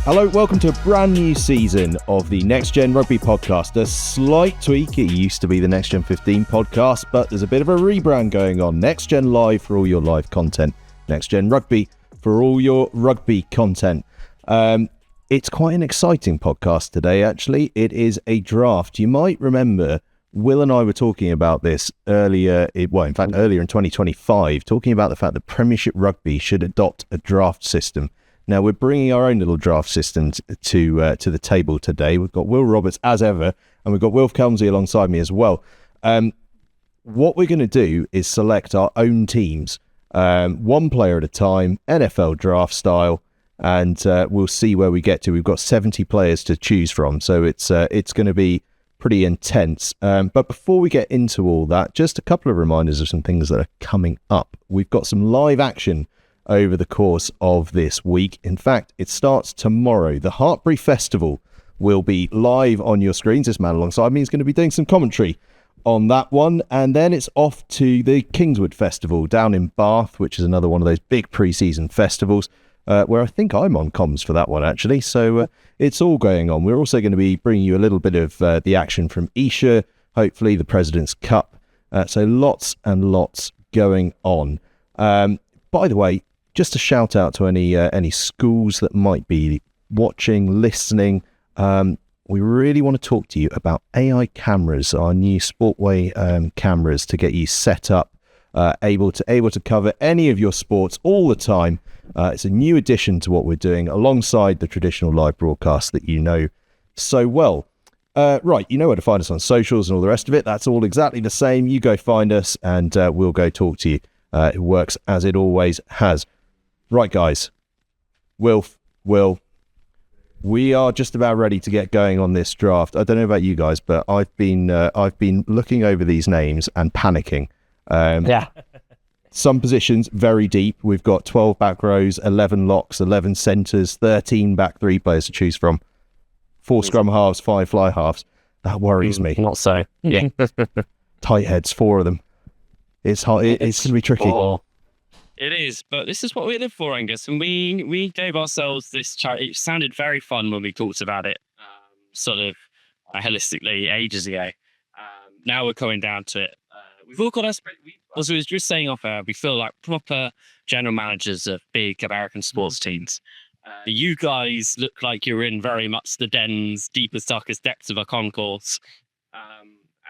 Hello, welcome to a brand new season of the Next Gen Rugby Podcast. A slight tweak, it used to be the Next Gen 15 podcast, but there's a bit of a rebrand going on. Next Gen Live for all your live content. Next Gen Rugby for all your rugby content. It's quite an exciting podcast today, actually. It is a draft. You might remember Will and I were talking about this earlier in 2025, talking about the fact that Premiership Rugby should adopt a draft system. Now, we're bringing our own little draft system to the table today. We've got Will Roberts, as ever, and we've got Wilf Kemsley alongside me as well. What we're going to do is select our own teams, one player at a time, NFL draft style, and we'll see where we get to. We've got 70 players to choose from, so it's going to be pretty intense. But before we get into all that, just a couple of reminders of some things that are coming up. We've got some live action over the course of this week. In fact, it starts tomorrow. The Heartbury Festival will be live on your screens. This man alongside me is going to be doing some commentary on that one. And then it's off to the Kingswood Festival down in Bath, which is another one of those big pre-season festivals, where I think I'm on comms for that one, actually. So it's all going on. We're also going to be bringing you a little bit of the action from Isha, hopefully the President's Cup. So lots and lots going on. By the way, just a shout out to any schools that might be watching, listening. We really want to talk to you about AI cameras, our new Sportway cameras to get you set up, able to cover any of your sports all the time. It's a new addition to what we're doing alongside the traditional live broadcast that you know so well. Right, you know where to find us on socials and all the rest of it. That's all exactly the same. You go find us and we'll go talk to you. It works as it always has. Right, guys, Will, we are just about ready to get going on this draft. I don't know about you guys, but I've been looking over these names and panicking. Some positions very deep. We've got 12 back rows, 11 locks, 11 centres, 13 back three players to choose from, 4 scrum halves, 5 fly halves. That worries me. Not so. Yeah. Tight heads, 4 of them. It's hard. It's going to be tricky. It is, but this is what we live for, Angus. And we gave ourselves this challenge. It sounded very fun when we talked about it, sort of holistically ages ago. Now we're coming down to it. We've all got us. As we was just saying off air, we feel like proper general managers of big American sports teams. You guys look like you're in very much the den's deepest, darkest depths of a concourse.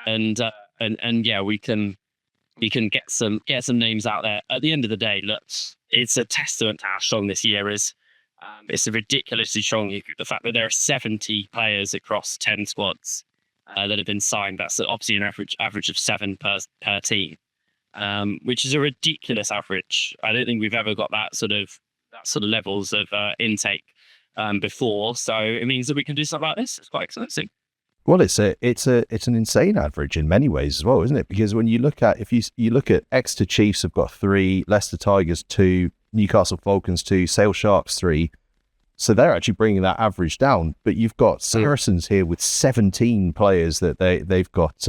And yeah, we can get some names out there. At the end of the day, look, it's a testament to how strong this year is. It's a ridiculously strong year. The fact that there are 70 players across 10 squads that have been signed. That's obviously an average of 7 per team, which is a ridiculous average. I don't think we've ever got that sort of levels of intake before. So it means that we can do something like this. It's quite exciting. Well, it's an insane average in many ways as well, isn't it? Because when you look at if you look at Exeter Chiefs have got 3, Leicester Tigers 2, Newcastle Falcons 2, Sale Sharks 3, so they're actually bringing that average down. But you've got Saracens here with 17 players that they've got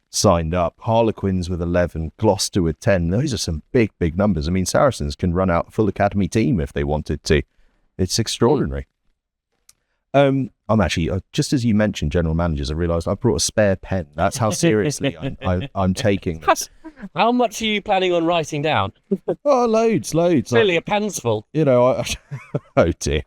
signed up. Harlequins with 11, Gloucester with 10. Those are some big numbers. I mean, Saracens can run out a full academy team if they wanted to. It's extraordinary. I'm actually, just as you mentioned general managers, I realised I brought a spare pen. That's how seriously I'm taking this. How much are you planning on writing down? Oh, loads. Really, a pen's full. You know, oh dear.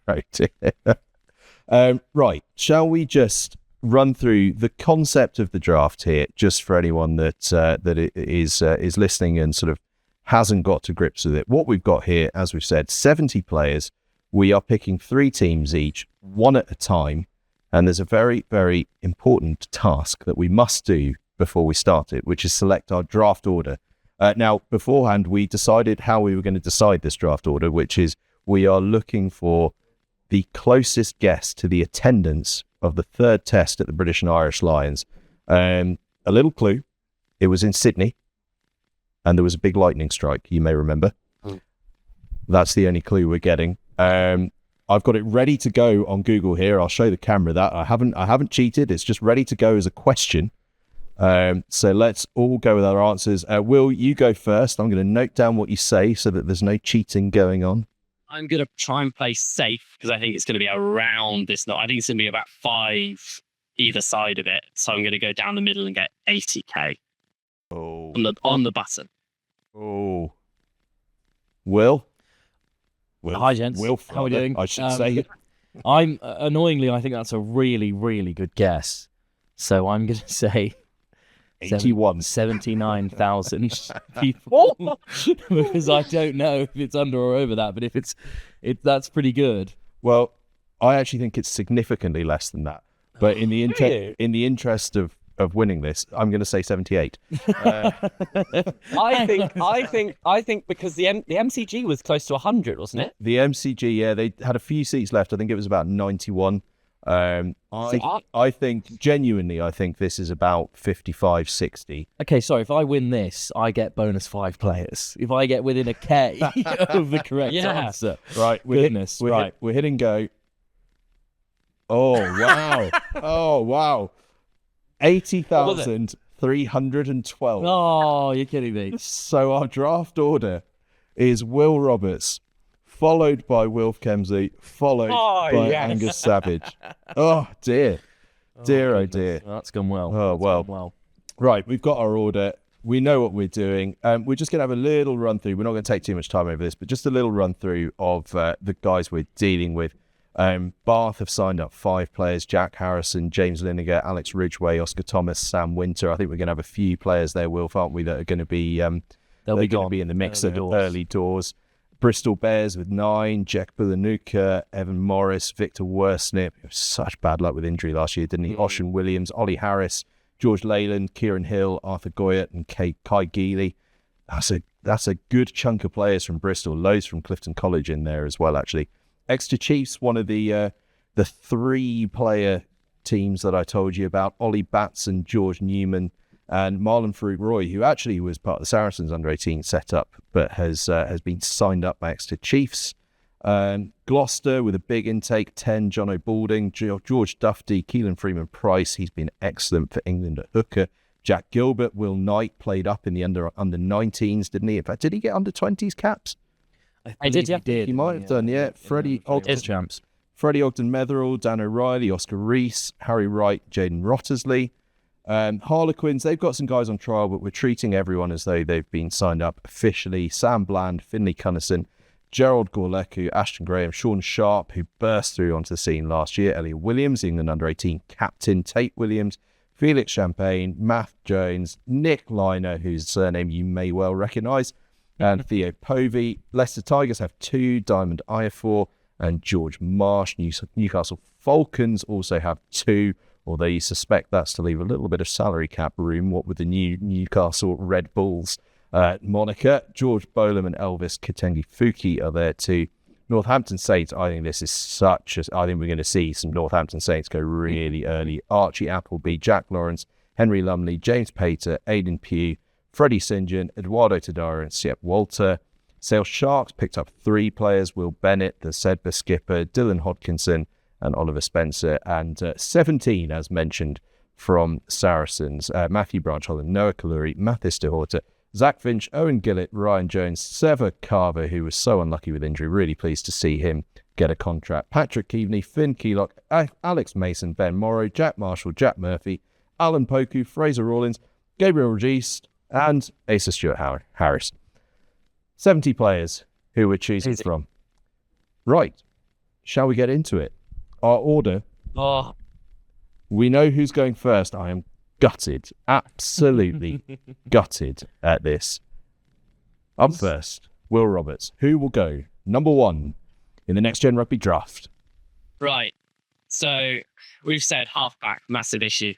Right, shall we just run through the concept of the draft here, just for anyone that is listening and sort of hasn't got to grips with it. What we've got here, as we've said, 70 players. We are picking 3 teams each, one at a time, and there's a very, very important task that we must do before we start it, which is select our draft order. Now, beforehand, we decided how we were going to decide this draft order, which is we are looking for the closest guess to the attendance of the 3rd test at the British and Irish Lions. A little clue, it was in Sydney, and there was a big lightning strike, you may remember. That's the only clue we're getting. I've got it ready to go on Google here. I'll show the camera that. I haven't cheated. It's just ready to go as a question. So let's all go with our answers. Will, you go first. I'm going to note down what you say so that there's no cheating going on. I'm going to try and play safe because I think it's going to be around this. I think it's going to be about 5 either side of it. So I'm going to go down the middle and get 80k on the button. Oh, Will. Hi, gents. Wilf, how are we doing? I should say. I'm annoyingly, I think that's a really, really good guess. So I'm going to say 81. 79,000 people because I don't know if it's under or over that, but if that's pretty good. Well, I actually think it's significantly less than that. But in the interest of winning this, I'm going to say 78. I think because the MCG was close to 100, wasn't it? The MCG, yeah, they had a few seats left. I think it was about 91. I think genuinely, I think this is about 55, 60. Okay, sorry, if I win this, I get bonus 5 players. If I get within a K of the correct answer. Right, we're hitting go. Oh, wow. Oh, wow. 80,312. Oh, you're kidding me. So our draft order is Will Roberts, followed by Wilf Kemsley, followed by Angus Savage. Oh, dear. Dear, oh dear. That's gone well. Oh, well. Right, we've got our order. We know what we're doing. We're just going to have a little run through. We're not going to take too much time over this, but just a little run through of the guys we're dealing with. Bath have signed up 5 players: Jack Harrison, James Lineker, Alex Ridgway, Oscar Thomas, Sam Winter. I think we're going to have a few players there, Wilf, aren't we, that are going to be going to be in the mix at early doors. Bristol Bears with 9, Jack Bulanuka, Evan Morris, Victor Worsnip. Such bad luck with injury last year, didn't he? Ocean Williams, Ollie Harris, George Leyland, Kieran Hill, Arthur Goyett, and Kai Geely. That's a good chunk of players from Bristol. Loads from Clifton College in there as well, actually. Exeter Chiefs, one of the 3-player teams that I told you about. Ollie Batson, George Newman, and Marlon Farouk-Roy, who actually was part of the Saracens under-18 setup, but has been signed up by Exeter Chiefs. Gloucester with a big intake, 10, John O'Balding, George Duffy, Keelan Freeman-Price. He's been excellent for England at hooker. Jack Gilbert, Will Knight played up in the under-19s, didn't he? In fact, did he get under-20s caps? I did, yeah. He might have done, yeah. Freddie Ogden Metherall, Dan O'Reilly, Oscar Rees, Harry Wright, Jaden Rottersley. Harlequins, they've got some guys on trial, but we're treating everyone as though they've been signed up officially. Sam Bland, Finlay Cunnison, Gerald Gorleku, Ashton Graham, Sean Sharp, who burst through onto the scene last year, Elliot Williams, England under-18 captain, Tate Williams, Felix Champagne, Matt Jones, Nick Liner, whose surname you may well recognise, and Theo Povey. Leicester Tigers have 2, Diamond Iafor, and George Marsh. Newcastle Falcons also have 2, although you suspect that's to leave a little bit of salary cap room, what with the new Newcastle Red Bulls moniker. George Bolam and Elvis Katengi-Fuki are there too. Northampton Saints, I think I think we're going to see some Northampton Saints go really early. Archie Appleby, Jack Lawrence, Henry Lumley, James Pater, Aidan Pugh, Freddie St. John, Eduardo Tadara, and Sepp Walter. Sale Sharks picked up 3 players: Will Bennett, the Sedbergh skipper, Dylan Hodkinson, and Oliver Spencer. And 17, as mentioned, from Saracens: Matthew Branchholland, Noah Kaluri, Mathis de Horta, Zach Finch, Owen Gillett, Ryan Jones, Sever Carver, who was so unlucky with injury. Really pleased to see him get a contract. Patrick Keaveney, Finn Keylock, Alex Mason, Ben Morrow, Jack Marshall, Jack Murphy, Alan Poku, Fraser Rawlins, Gabriel Regis, and Asa Stewart Harris. 70 players who we're choosing from. Right. Shall we get into it? Our order. We know who's going first. I am gutted. Absolutely gutted at this. Up first, Will Roberts. Who will go number 1 in the Next Gen Rugby draft? Right. So we've said halfback, massive issue.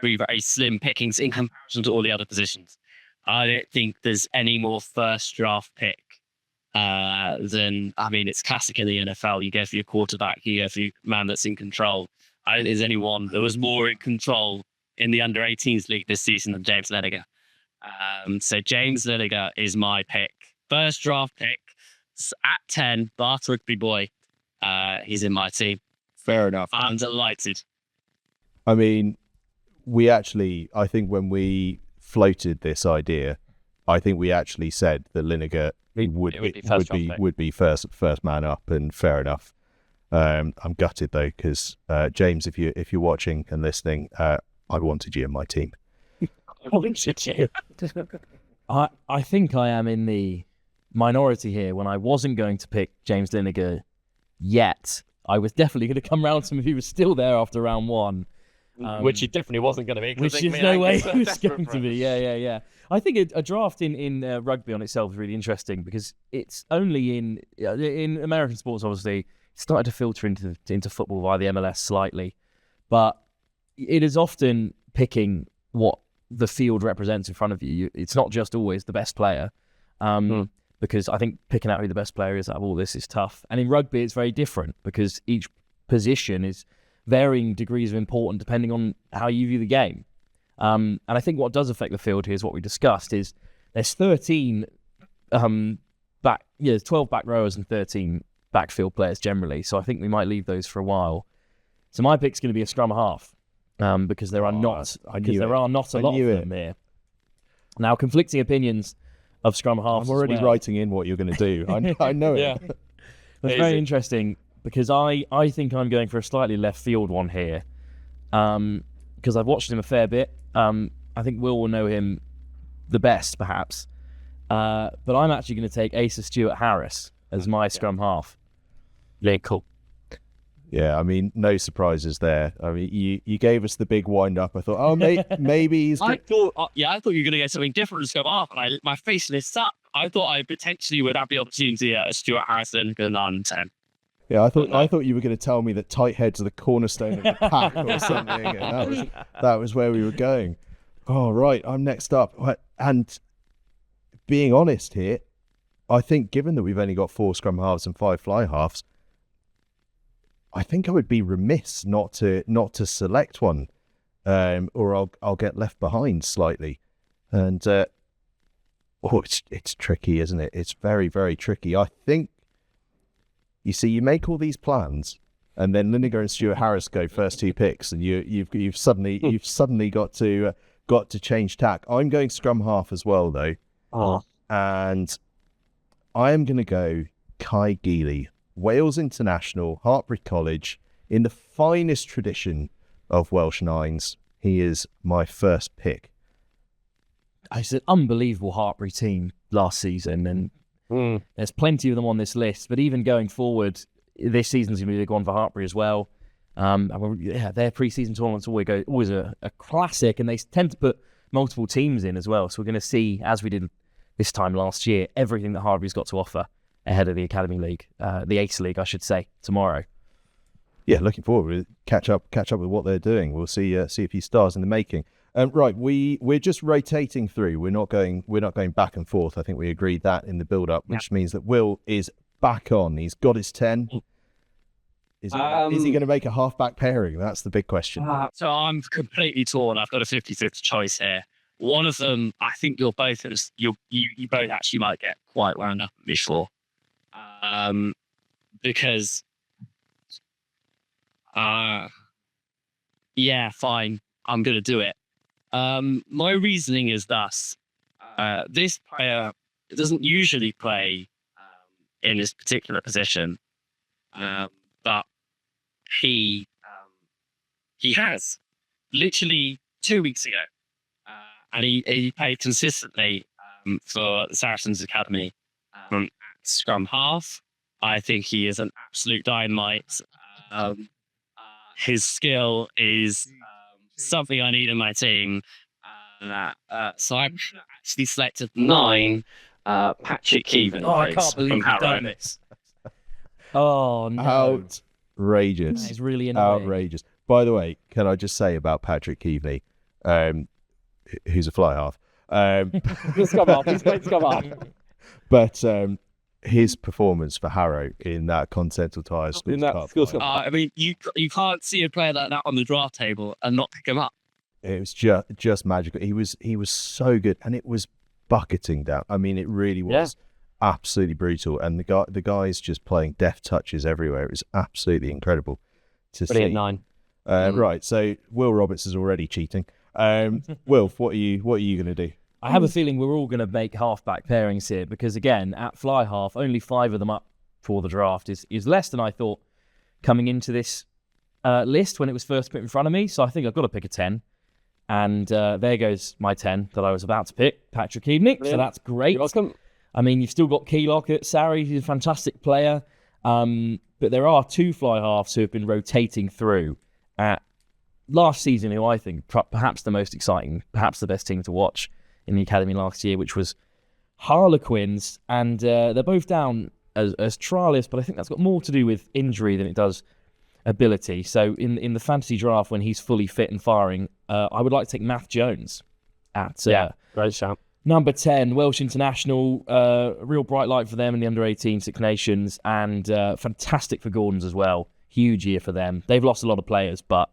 Very, very slim pickings in comparison to all the other positions. I don't think there's any more first draft pick than, it's classic in the NFL. You go for your quarterback, you go for your man that's in control. I don't think there's anyone that was more in control in the under-18s league this season than James Lineker. So James Lineker is my pick. First draft pick at 10, Bath Rugby boy. He's in my team. Fair enough. I'm delighted. I mean, I think when we floated this idea, I think we actually said that Lineker would be first man up, and fair enough. I'm gutted though, because James, if you're watching and listening, I wanted you in my team. I think I am in the minority here. When I wasn't going to pick James Lineker yet, I was definitely going to come round to him if he was still there after round one. Which he definitely wasn't going to be. Which there's no way he was going to be. Yeah. I think a draft in rugby on itself is really interesting, because it's only in American sports, obviously, it's started to filter into football via the MLS slightly. But it is often picking what the field represents in front of you. It's not just always the best player. Because I think picking out who the best player is out of all this is tough. And in rugby, it's very different, because each position is varying degrees of importance depending on how you view the game. And I think what does affect the field here is what we discussed, is there's 13 12 back rowers and 13 backfield players generally. So I think we might leave those for a while. So my pick's going to be a scrum half, because there are not a lot of them here. Now, conflicting opinions of scrum halves. I'm already writing in what you're going to do. I know it. Yeah. That's very interesting, because I think I'm going for a slightly left field one here, because I've watched him a fair bit. I think Will know him the best, perhaps. But I'm actually going to take Asa Stewart-Harris as my scrum half. Yeah, cool. Yeah, I mean, no surprises there. I mean, you gave us the big wind up. I thought, oh, maybe he's. I thought you were going to get something different to scrum half, and my face lit up. I thought I potentially would have the opportunity at Stuart Harrison going on 10. Yeah, I thought you were going to tell me that tight heads are the cornerstone of the pack or something. And that was where we were going. Oh, right, I'm next up. And being honest here, I think given that we've only got 4 scrum halves and 5 fly halves, I think I would be remiss not to select one, or I'll get left behind slightly. And it's tricky, isn't it? It's very, very tricky. I think, you see, you make all these plans, and then Lineker and Stuart Harris go first 2 picks, and you've suddenly got to change tack. I'm going scrum half as well, though, and I am going to go Kai Geely, Wales international, Hartpury College, in the finest tradition of Welsh nines. He is my first pick. It's an unbelievable Hartpury team last season, and there's plenty of them on this list. But even going forward, this season's going to be a big one for Hartpury as well. Their pre-season tournaments always a classic, and they tend to put multiple teams in as well. So we're going to see, as we did this time last year, everything that Hartpury's got to offer ahead of the Academy League, the ACE League, I should say, tomorrow. Yeah, looking forward. Catch up with what they're doing. We'll see a few stars in the making. Right, we're just rotating through. We're not going back and forth. I think we agreed that in the build-up, which means that Will is back on. He's got his 10. Is he going to make a half-back pairing? That's the big question. So I'm completely torn. I've got a 50-50 choice here. One of them, I think you both actually might get quite wound up before. Because fine, I'm going to do it. My reasoning is thus. This player doesn't usually play in this particular position, but he has literally 2 weeks ago, and he played consistently for the Saracens Academy at scrum half. I think he is an absolute dynamite. His skill is something I need in my team. So I actually selected 9, Patrick Keevan. Oh, I can't believe you've done this. Oh, no. Outrageous. That is really annoying. Outrageous. By the way, can I just say about Patrick Keevan, who's a fly half. He's come off. But his performance for Harrow in that Continental Tires Schools Cup. I mean, you can't see a player like that on the draft table and not pick him up. It was just magical. He was so good, and it was bucketing down. I mean, it really was absolutely brutal. And the guys just playing deft touches everywhere. It was absolutely incredible to Brilliant see. 9. Right, so Will Roberts is already cheating. Wilf, what are you going to do? I have a feeling we're all going to make halfback pairings here because, again, at fly half, only 5 of them up for the draft is less than I thought coming into this list when it was first put in front of me. So I think I've got to pick a 10. And there goes my 10 that I was about to pick, Patrick Evening. So that's great. You're welcome. I mean, you've still got Keylock at Sarri. He's a fantastic player. But there are 2 fly halves who have been rotating through at last season, who I think perhaps the most exciting, perhaps the best team to watch in the academy last year, which was Harlequins. And they're both down as trialists, but I think that's got more to do with injury than it does ability. So in the fantasy draft, when he's fully fit and firing, I would like to take Matt Jones at Great shout. number 10, Welsh international. A real bright light for them in the under-18 Six Nations, and fantastic for Gordons as well. Huge year for them. They've lost a lot of players, but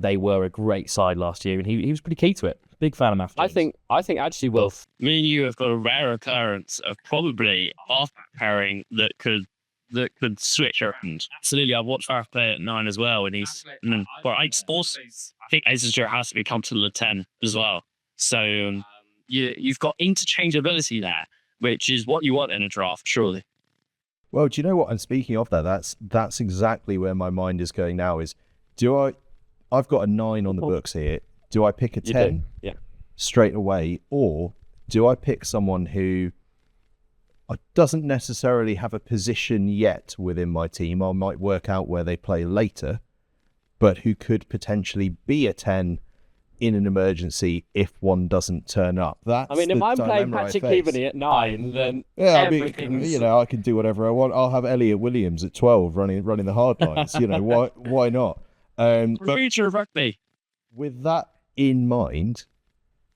they were a great side last year, and he was pretty key to it. Big fan of Matt Jones. I think actually Wilf. Me and you have got a rare occurrence of probably half pairing that could switch around. Absolutely, I've watched Farah play at 9 as well, and he's I think Azinger has to be comfortable at 10 as well. So you've got interchangeability there, which is what you want in a draft, surely. Well, do you know what? And speaking of that, that's exactly where my mind is going now. I've got a 9 on the books here. Do I pick a 10 straight away, or do I pick someone who doesn't necessarily have a position yet within my team? I might work out where they play later, but who could potentially be a 10 in an emergency if one doesn't turn up. If I'm playing Patrick Keaveney at 9, then everything's... I can do whatever I want. I'll have Elliot Williams at 12 running the hard lines. Why not? Future of rugby. With that in mind,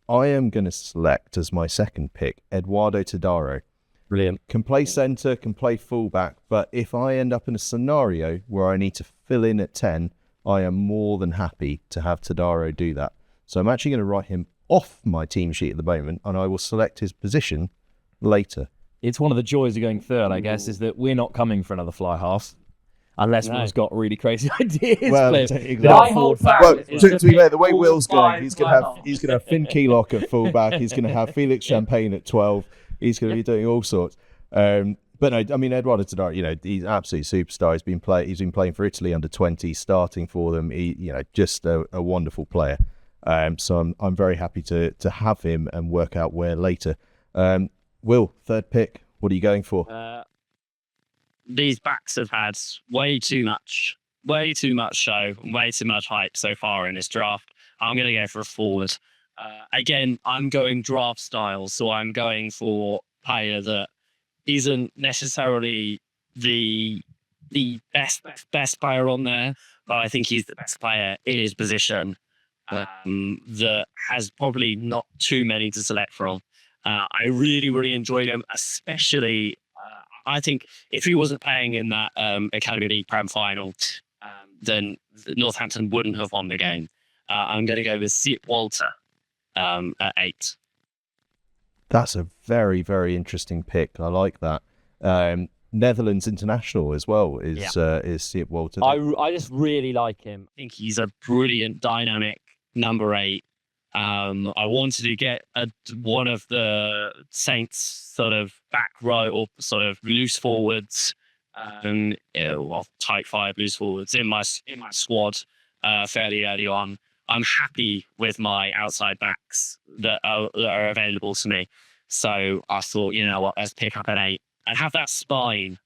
I am going to select as my second pick Eduardo Tadaro. Brilliant. Can play centre, can play fullback, but if I end up in a scenario where I need to fill in at 10, I am more than happy to have Tadaro do that. So I'm actually going to write him off my team sheet at the moment, and I will select his position later. It's one of the joys of going third, I guess, is that we're not coming for another fly half. Unless Will's got really crazy ideas. Well, exactly. To be fair, the way Will's going, he's going to have Finn Keylock at fullback. He's going to have Felix Champagne at 12. He's going to be doing all sorts. But no, I mean, Eduardo Tadaro, he's an absolute superstar. He's been playing for Italy under 20, starting for them. Just a wonderful player. So I'm very happy to have him and work out where later. Will, third pick. What are you going for? These backs have had way too much show, way too much hype so far in this draft. I'm going to go for a forward. Again, I'm going draft style, so I'm going for a player that isn't necessarily the best player on there, but I think he's the best player in his position that has probably not too many to select from. I really, really enjoyed him, especially... I think if he wasn't playing in that Academy League Prem final, then Northampton wouldn't have won the game. I'm going to go with Sepp Walter at 8. That's a very, very interesting pick. I like that. Netherlands international as well is Sepp Walter. I just really like him. I think he's a brilliant, dynamic number 8. I wanted to get one of the Saints sort of back row or sort of loose forwards, tight 5 loose forwards in my squad fairly early on. I'm happy with my outside backs that are available to me. So I thought, let's pick up an 8 and have that spine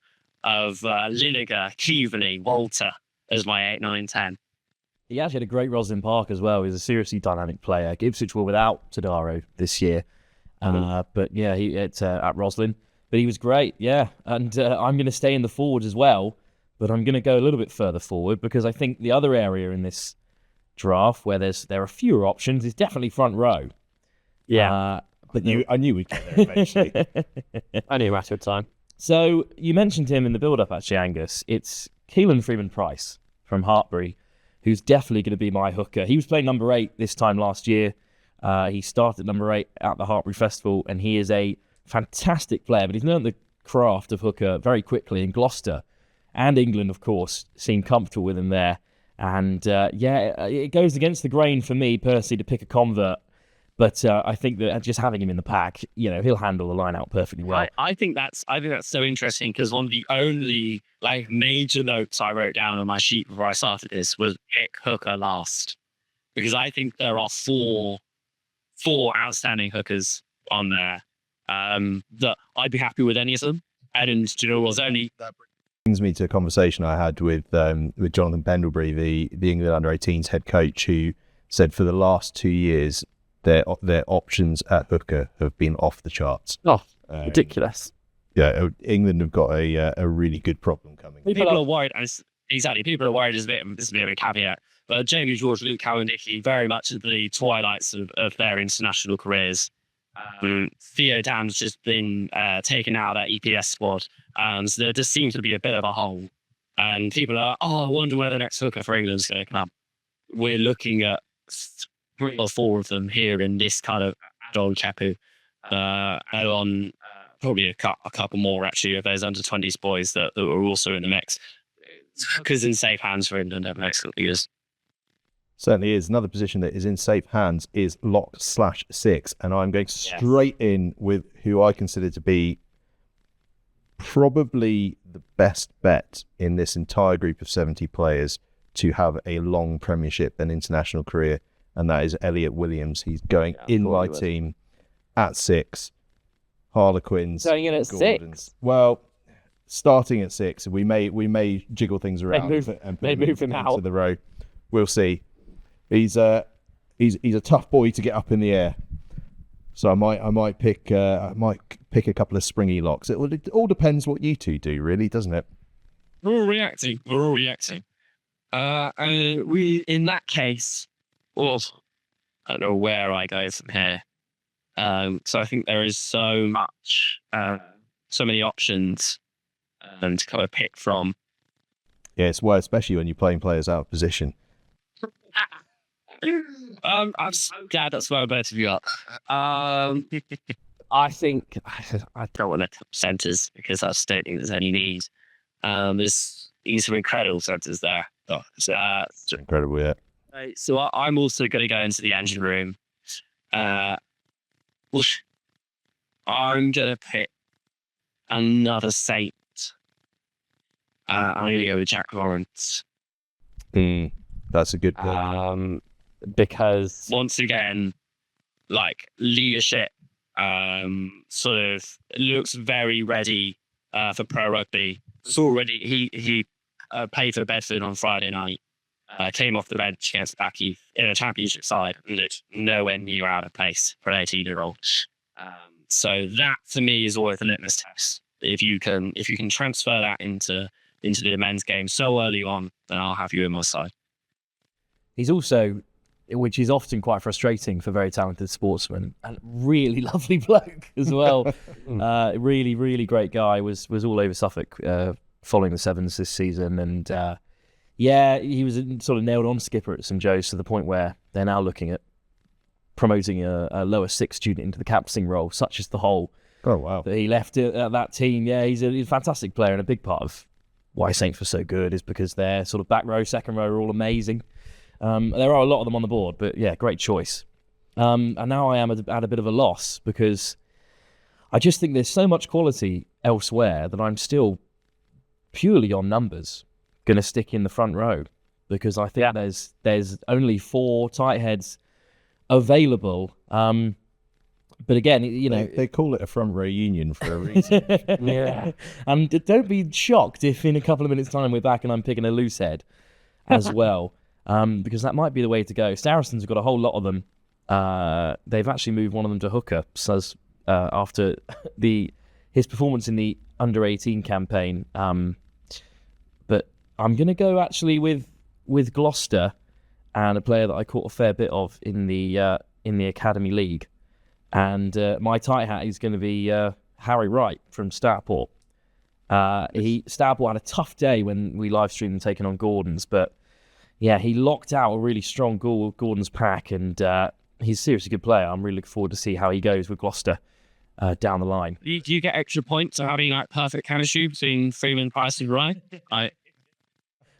of Lineker, Keaveney, Walter as my 8, 9, 10. He actually had a great Roslyn Park as well. He's a seriously dynamic player. Ipswich were without Tadaro this year. But yeah, it's at Roslyn. But he was great, yeah. And I'm going to stay in the forwards as well. But I'm going to go a little bit further forward because I think the other area in this draft where there are fewer options is definitely front row. Yeah. But I knew we'd get there eventually. Only a matter of time. So you mentioned him in the build-up, actually, Angus. It's Keelan Freeman-Price from Hartbury, who's definitely going to be my hooker. He was playing number 8 this time last year. He started number 8 at the Hartbury Festival, and he is a fantastic player, but he's learned the craft of hooker very quickly in Gloucester. And England, of course, seem comfortable with him there. And it goes against the grain for me, personally, to pick a convert. But I think that just having him in the pack, he'll handle the line out perfectly well. I think that's so interesting, because one of the only major notes I wrote down on my sheet before I started this was pick hooker last, because I think there are four outstanding hookers on there that I'd be happy with any of them. And was only that brings me to a conversation I had with Jonathan Pendlebury, the England under-18s head coach, who said for the last 2 years their options at hooker have been off the charts. Oh, ridiculous. Yeah, England have got a really good problem coming. People are worried. Exactly, people are worried. This is a bit of a caveat. But Jamie George, Luke Cowan-Dickey, very much at the twilights of their international careers. Theo Dan's just been taken out of that EPS squad, and so there just seems to be a bit of a hole. And people are, I wonder where the next hooker for England's going to come. We're looking at 3 or 4 of them here in this kind of add-on Kepu, add on probably a couple more actually of those under-20s boys that were also in the mix. Because in safe hands for England over the next couple of years. Certainly is. Another position that is in safe hands is lock/6, and I'm going straight in with who I consider to be probably the best bet in this entire group of 70 players to have a long Premiership and international career, and that is Elliot Williams. He's going in my team at 6. Harlequins. Going in at Gordons. 6? Well, starting at 6. We may jiggle things around and move him out to the row. We'll see. He's a tough boy to get up in the air, so I might pick a couple of springy locks. It all depends what you two do, really, doesn't it? We're all reacting. And we, in that case, I don't know where I go from here. So I think there is so many options to kind of pick from. Yeah, it's why, especially when you're playing players out of position. I'm so glad that's where both of you up. I think I don't want to top centres because I don't think there's any need. There's some incredible centres there. It's incredible, yeah. So I'm also going to go into the engine room. I'm going to pick another Saint. I'm going to go with Jack Lawrence. That's a good pick. Because once again, leadership, sort of looks very ready for pro rugby. It's already he played for Bedford on Friday night. Came off the bench against Baki in a championship side and looked nowhere near out of place for an 18-year-old. So that to me is always a litmus test. If you can transfer that into the men's game so early on, then I'll have you in my side. He's also, which is often quite frustrating for very talented sportsmen, and really lovely bloke as well. Really, really great guy. Was all over Suffolk following the Sevens this season, and he was sort of nailed on skipper at St Joe's to the point where they're now looking at promoting a lower 6 student into the captaining role. Such is the hole. Oh wow! That he left at that team. Yeah, he's a fantastic player, and a big part of why Saints were so good is because their sort of back row, second row are all amazing. There are a lot of them on the board, but yeah, great choice. And now I am at a bit of a loss because I just think there's so much quality elsewhere that I'm still purely on numbers going to stick in the front row because I think there's only 4 tight heads available. But again, they call it a front row union for a reason. Yeah, and don't be shocked if in a couple of minutes' time we're back and I'm picking a loose head as well. Because that might be the way to go. Saracens have got a whole lot of them. They've actually moved one of them to hooker after his performance in the under-18 campaign. But I'm going to go actually with Gloucester and a player that I caught a fair bit of in the Academy League. And my tight hat is going to be Harry Wright from Stourport. Stourport had a tough day when we live streamed them taking on Gordon's, but yeah, he locked out a really strong goal with Gordon's pack, and he's a seriously good player. I'm really looking forward to see how he goes with Gloucester down the line. Do you get extra points for having perfect chemistry between Freeman, Price, and Wright?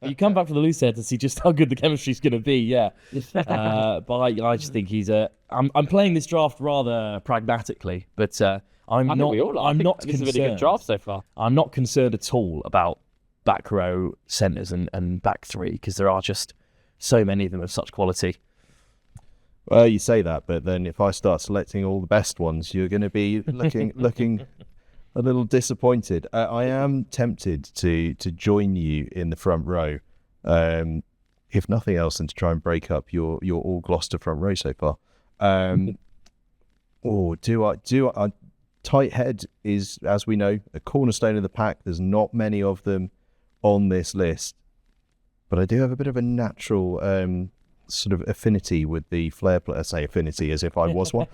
You come back for the loose head to see just how good the chemistry's going to be, yeah. But I just think he's I'm playing this draft rather pragmatically, but I'm not This is a really good draft so far. I'm not concerned at all about back row centres and back three, because there are just so many of them of such quality. Well, you say that, but then if I start selecting all the best ones, you're going to be looking a little disappointed. I am tempted to join you in the front row, if nothing else, and to try and break up your all Gloucester front row so far. Tight head is, as we know, a cornerstone of the pack. There's not many of them on this list, but I do have a bit of a natural sort of affinity with the flair player. I say affinity as if I was one.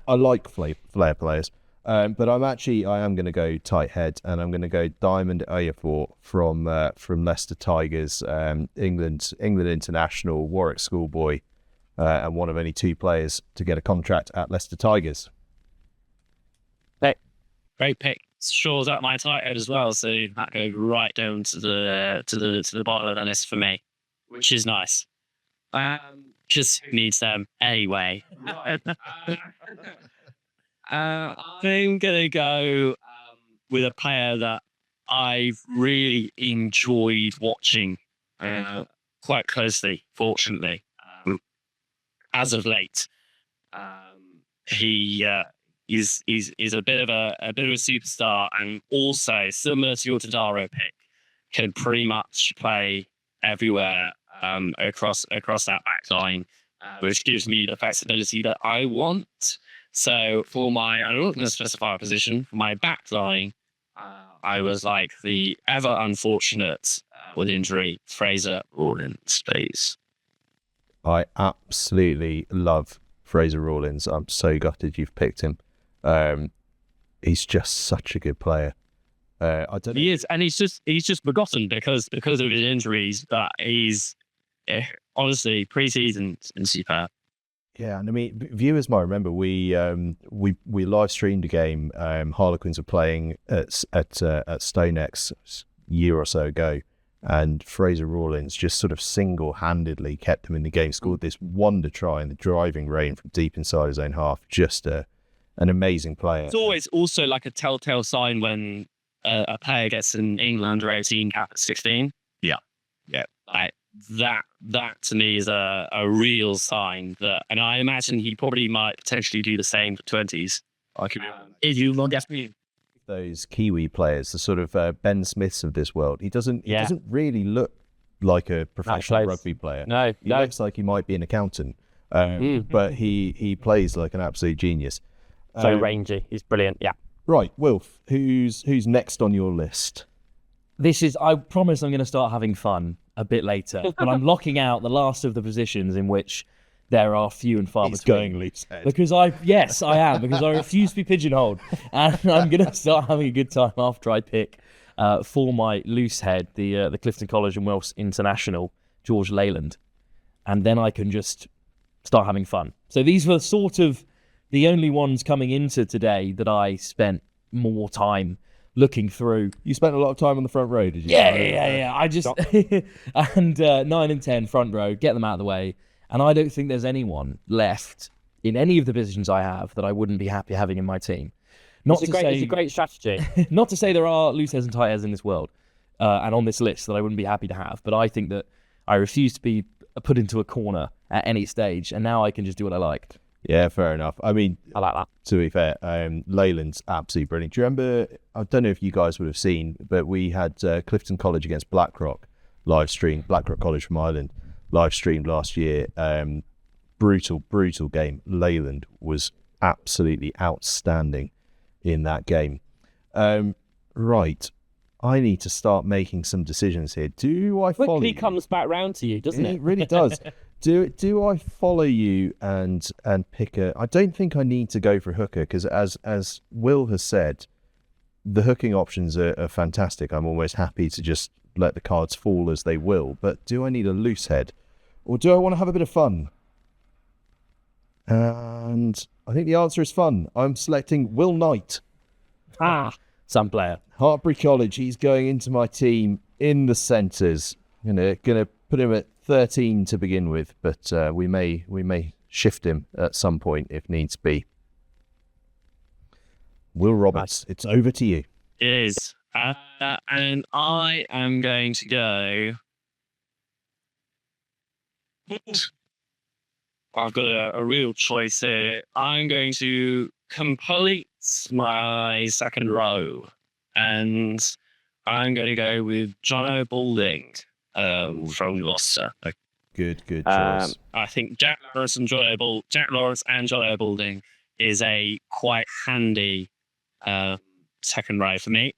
I like flair players. But I am going to go tight head, and I'm going to go Diamond Ayafor from Leicester Tigers, England international, Warwick schoolboy, and one of only 2 players to get a contract at Leicester Tigers. Great pick. Shaw's at my tight head as well, so that goes right down to the bottom of the list for me, which is nice. Just needs them anyway. I'm gonna go with a player that I've really enjoyed watching quite closely. Fortunately, as of late, he's a bit of a superstar, and also similar to your Tadaro pick, can pretty much play everywhere across that back line, which gives me the flexibility that I want. So I'm not going to specify a position. For my back line, I was like the ever unfortunate with injury, Fraser Rawlins, please. I absolutely love Fraser Rawlins. I'm so gutted you've picked him. He's just such a good player. I don't know. He is, and he's just forgotten because of his injuries. But he's honestly pre-season and superb. Yeah, and I mean, viewers might remember we live streamed a game. Harlequins were playing at StoneX a year or so ago, and Fraser Rawlins just sort of single-handedly kept them in the game. Scored this wonder try in the driving rain from deep inside his own half. Just an amazing player. It's always also like a telltale sign when a player gets an England under-18 cap at 16. Yeah. That to me is a real sign that, and I imagine he probably might potentially do the same for 20s. If you look at me, those Kiwi players, the sort of Ben Smiths of this world, he doesn't really look like a professional rugby player. No, he looks like he might be an accountant, but he plays like an absolute genius. So rangy, he's brilliant. Yeah. Right, Wilf, who's next on your list? I promise I'm going to start having fun a bit later, but I'm locking out the last of the positions in which there are few and far between. Going loose head. Because I am, because I refuse to be pigeonholed, and I'm going to start having a good time after I pick for my loose head, the Clifton College and Welsh international, George Leyland, and then I can just start having fun. So these were sort of the only ones coming into today that I spent more time looking through. You spent a lot of time on the front row, did you? Yeah. I just and 9 and 10 front row, get them out of the way. And I don't think there's anyone left in any of the positions I have that I wouldn't be happy having in my team. It's a great strategy. Not to say there are loose heads and tight heads in this world and on this list that I wouldn't be happy to have, but I think that I refuse to be put into a corner at any stage, and now I can just do what I like. Yeah, fair enough. I mean, I like that. To be fair, Leyland's absolutely brilliant. Do you remember, I don't know if you guys would have seen, but we had Clifton College against Blackrock live streamed, Blackrock College from Ireland, live streamed last year. Brutal game. Leyland was absolutely outstanding in that game. Right. I need to start making some decisions here. Do I follow Quickly you? comes back round to you, doesn't it? It really does. Do I follow you and pick a... I don't think I need to go for a hooker, because as Will has said, the hooking options are fantastic. I'm almost happy to just let the cards fall as they will. But do I need a loose head? Or do I want to have a bit of fun? And I think the answer is fun. I'm selecting Will Knight. Some player. Hartbury College, he's going into my team in the centres. Gonna put him at 13 to begin with, but we may shift him at some point if needs be. Will Roberts, it's over to you. It is. And I am going to go. I've got a real choice here. I'm going to complete my second row, and I'm going to go with Jono Balding from Gloucester. Good choice. I think Jack Lawrence and Jono Balding is a quite handy second row for me.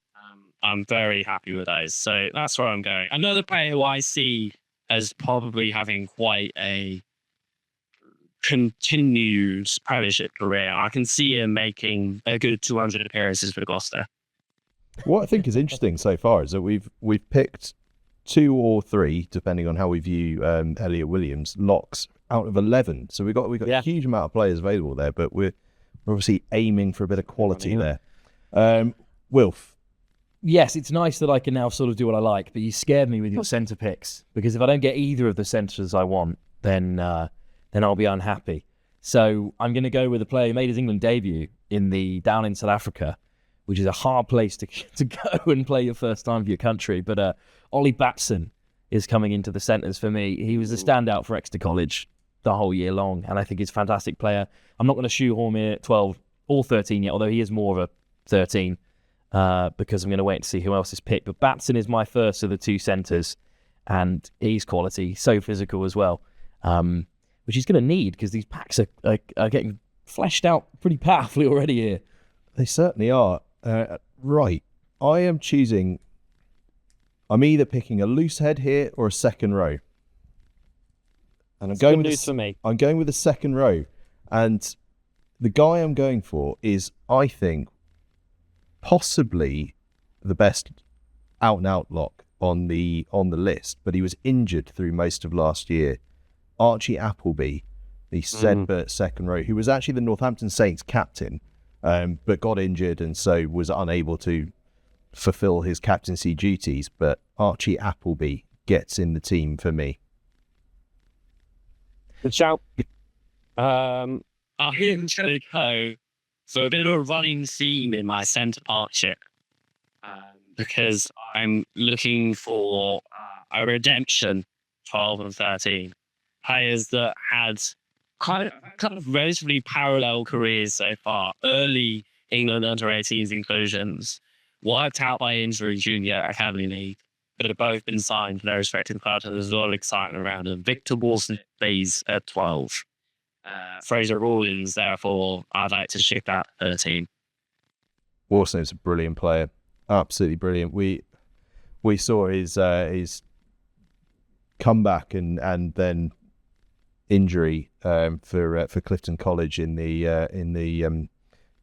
I'm very happy with those. So that's where I'm going. Another player who I see as probably having quite a continued premiership career. I can see him making a good 200 appearances for Gloucester. What I think is interesting so far is that we've picked 2 or 3, depending on how we view Elliot Williams, locks out of 11. So we've got a huge amount of players available there, but we're obviously aiming for a bit of quality there. Wilf. Yes, it's nice that I can now sort of do what I like, but you scared me with your centre picks, because if I don't get either of the centres I want, then I'll be unhappy. So I'm going to go with a player who made his England debut down in South Africa, which is a hard place to go and play your first time for your country. But Ollie Batson is coming into the centres for me. He was a standout for Exeter College the whole year long, and I think he's a fantastic player. I'm not going to shoehorn him at 12 or 13 yet, although he is more of a 13, because I'm going to wait to see who else is picked. But Batson is my first of the 2 centres, and he's quality, so physical as well, which he's going to need because these packs are getting fleshed out pretty powerfully already here. They certainly are. Right. I'm either picking a loose head here or a second row. And I'm going with the second row. And the guy I'm going for is, I think, possibly the best out-and-out lock on the list, but he was injured through most of last year. Archie Appleby, the Sedberg second row, who was actually the Northampton Saints captain, but got injured and so was unable to fulfill his captaincy duties. But Archie Appleby gets in the team for me. Good shout. I'm going to go for a bit of a running theme in my centre partnership, because I'm looking for a redemption 12 and 13. Players that had kind of relatively parallel careers so far. Early England under-18s inclusions, wiped out by injury junior Academy League, but have both been signed for their respective clubs, and there's a lot of excitement around them. Victor Walston-Bees at 12. Fraser Rawlins, therefore, I'd like to shift that 13. Walston is a brilliant player. Absolutely brilliant. We saw his comeback and then injury for Clifton College in the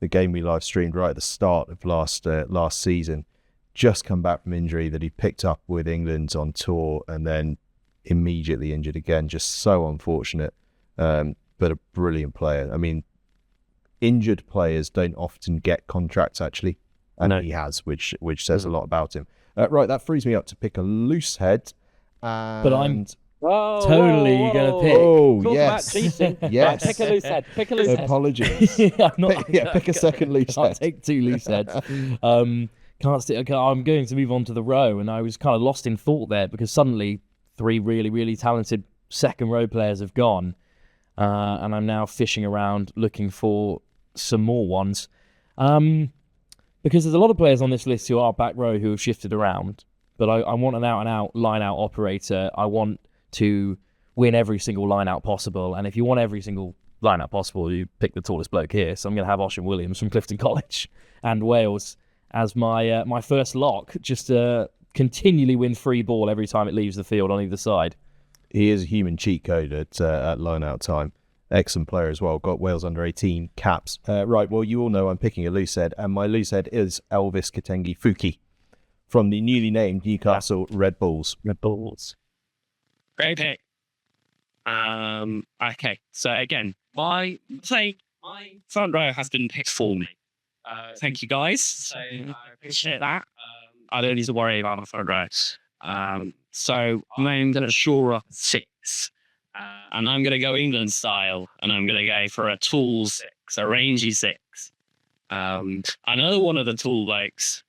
game we live streamed right at the start of last season. Just come back from injury that he picked up with England on tour and then immediately injured again. Just so unfortunate, but a brilliant player. I mean, injured players don't often get contracts actually, and he has, which says a lot about him. Right, that frees me up to pick a loose head. But I'm totally going to pick. Oh, Talk yes. about cheating. Yes. Right, pick a loose head. Pick a loose head. Apologies. Pick a second loose I'll head. take 2 loose heads. I'm going to move on to the row, and I was kind of lost in thought there because suddenly 3 really, really talented second row players have gone, and I'm now fishing around looking for some more ones. Because there's a lot of players on this list who are back row who have shifted around, but I want an out-and-out line-out operator. I want to win every single line-out possible, and if you want every single line-out possible, you pick the tallest bloke here. So I'm going to have Ossian Williams from Clifton College and Wales as my first lock, just to continually win free ball every time it leaves the field on either side. He is a human cheat code at line-out time. Excellent player as well. Got Wales under 18 caps. Right, well, you all know I'm picking a loose head, and my loose head is Elvis Katengi Fuki from the newly named Newcastle Red Bulls. Red Bulls. Great pick. Okay, so again, my front row has been picked for me. Thank you, guys. So I appreciate that. I don't need to worry about my front row. So I'm going to shore up 6. And I'm going to go England style. And I'm going to go for a tall 6, a rangy 6. Another one of the tall blokes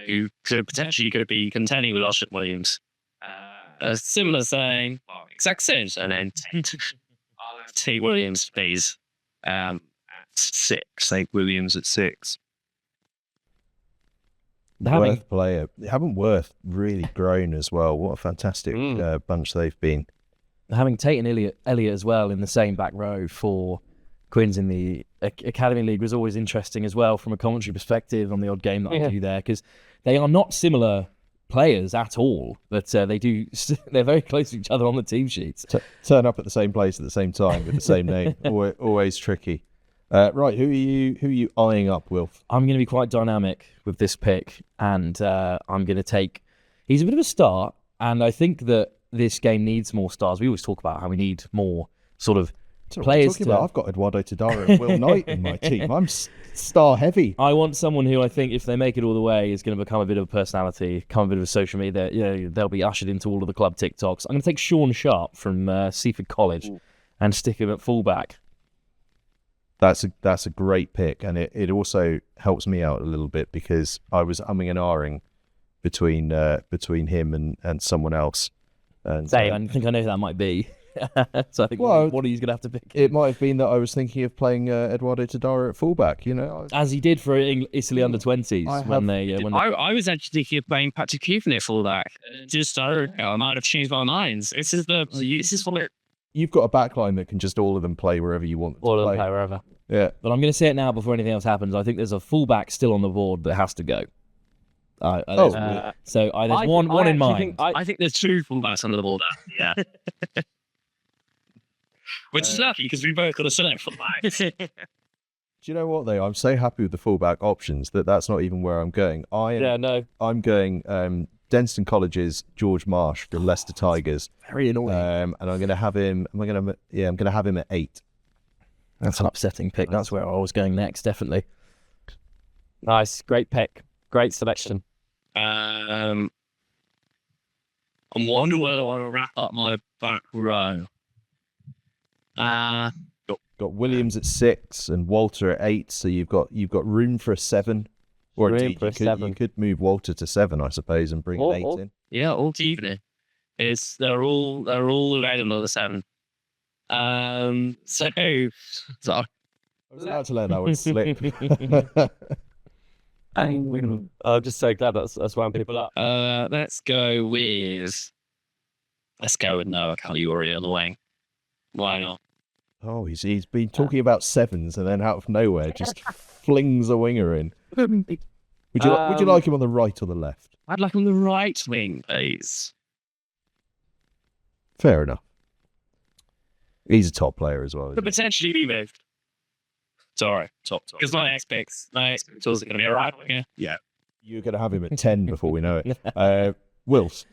who could be contending with Oshett Williams. A similar saying, exact same, and then T. Williams, please. At 6. St. Williams at 6. Having- Worth player. Haven't Worth really grown as well? What a fantastic bunch they've been. Having Tate and Elliott as well in the same back row for Quins in the Academy League was always interesting as well from a commentary perspective on the odd game that I do there, because they are not similar players at all, but they're very close to each other on the team sheets. Turn up at the same place at the same time with the same name. Always tricky. Right, who are you eyeing up, Wilf? I'm going to be quite dynamic with this pick, and I'm going to take... He's a bit of a star, and I think that this game needs more stars. We always talk about how we need more sort of players. I've got Eduardo Tadaro and Will Knight in my team. I'm star heavy. I want someone who I think, if they make it all the way, is going to become a bit of a personality, become a bit of a social media. They'll be ushered into all of the club TikToks. I'm going to take Sean Sharp from Seaford College and stick him at fullback. That's a great pick, and it also helps me out a little bit because I was umming and ahhing between him and someone else. And I think I know who that might be. So I think one of you's going to have to pick. It might have been that I was thinking of playing Eduardo Tadaro at fullback. As he did for Italy under-20s. I was actually thinking of playing Patrick Cuven at fullback. I might have changed my mind. This is what it... You've got a backline that can just all of them play wherever you want them to all of them play wherever. Yeah. But I'm going to say it now before anything else happens. I think there's a fullback still on the board that has to go. There's one in mind. I think there's 2 fullbacks under the board. Yeah. Which is lucky because we both got a select fullback. Do you know what though? I'm so happy with the fullback options that's not even where I'm going. I'm going Denstone College's George Marsh from Leicester Tigers. Very annoying. And I'm going to have him. I'm going to have him at 8. That's an upsetting pick. That's where I was going next, definitely. Nice, great pick, great selection. I'm wondering whether I want to wrap up my back row. Got Williams at 6 and Walter at 8, so you've got room for a 7. Or room for a 7. You could move Walter to 7, I suppose, and bring an 8 in. Yeah, all evening. They're all around another 7. Sorry. I was allowed to let that one slip. I'm just so glad that's wound people up. Let's go with Noah Caliuri on the wing. Why not? Oh, he's been talking about 7s and then out of nowhere just flings a winger in. Would you like him on the right or the left? I'd like him on the right wing, please. Fair enough. He's a top player as well. Could potentially be moved. Sorry, top. Because my next picks are going to be a right winger. Yeah. You're going to have him at 10 before we know it. Wilf.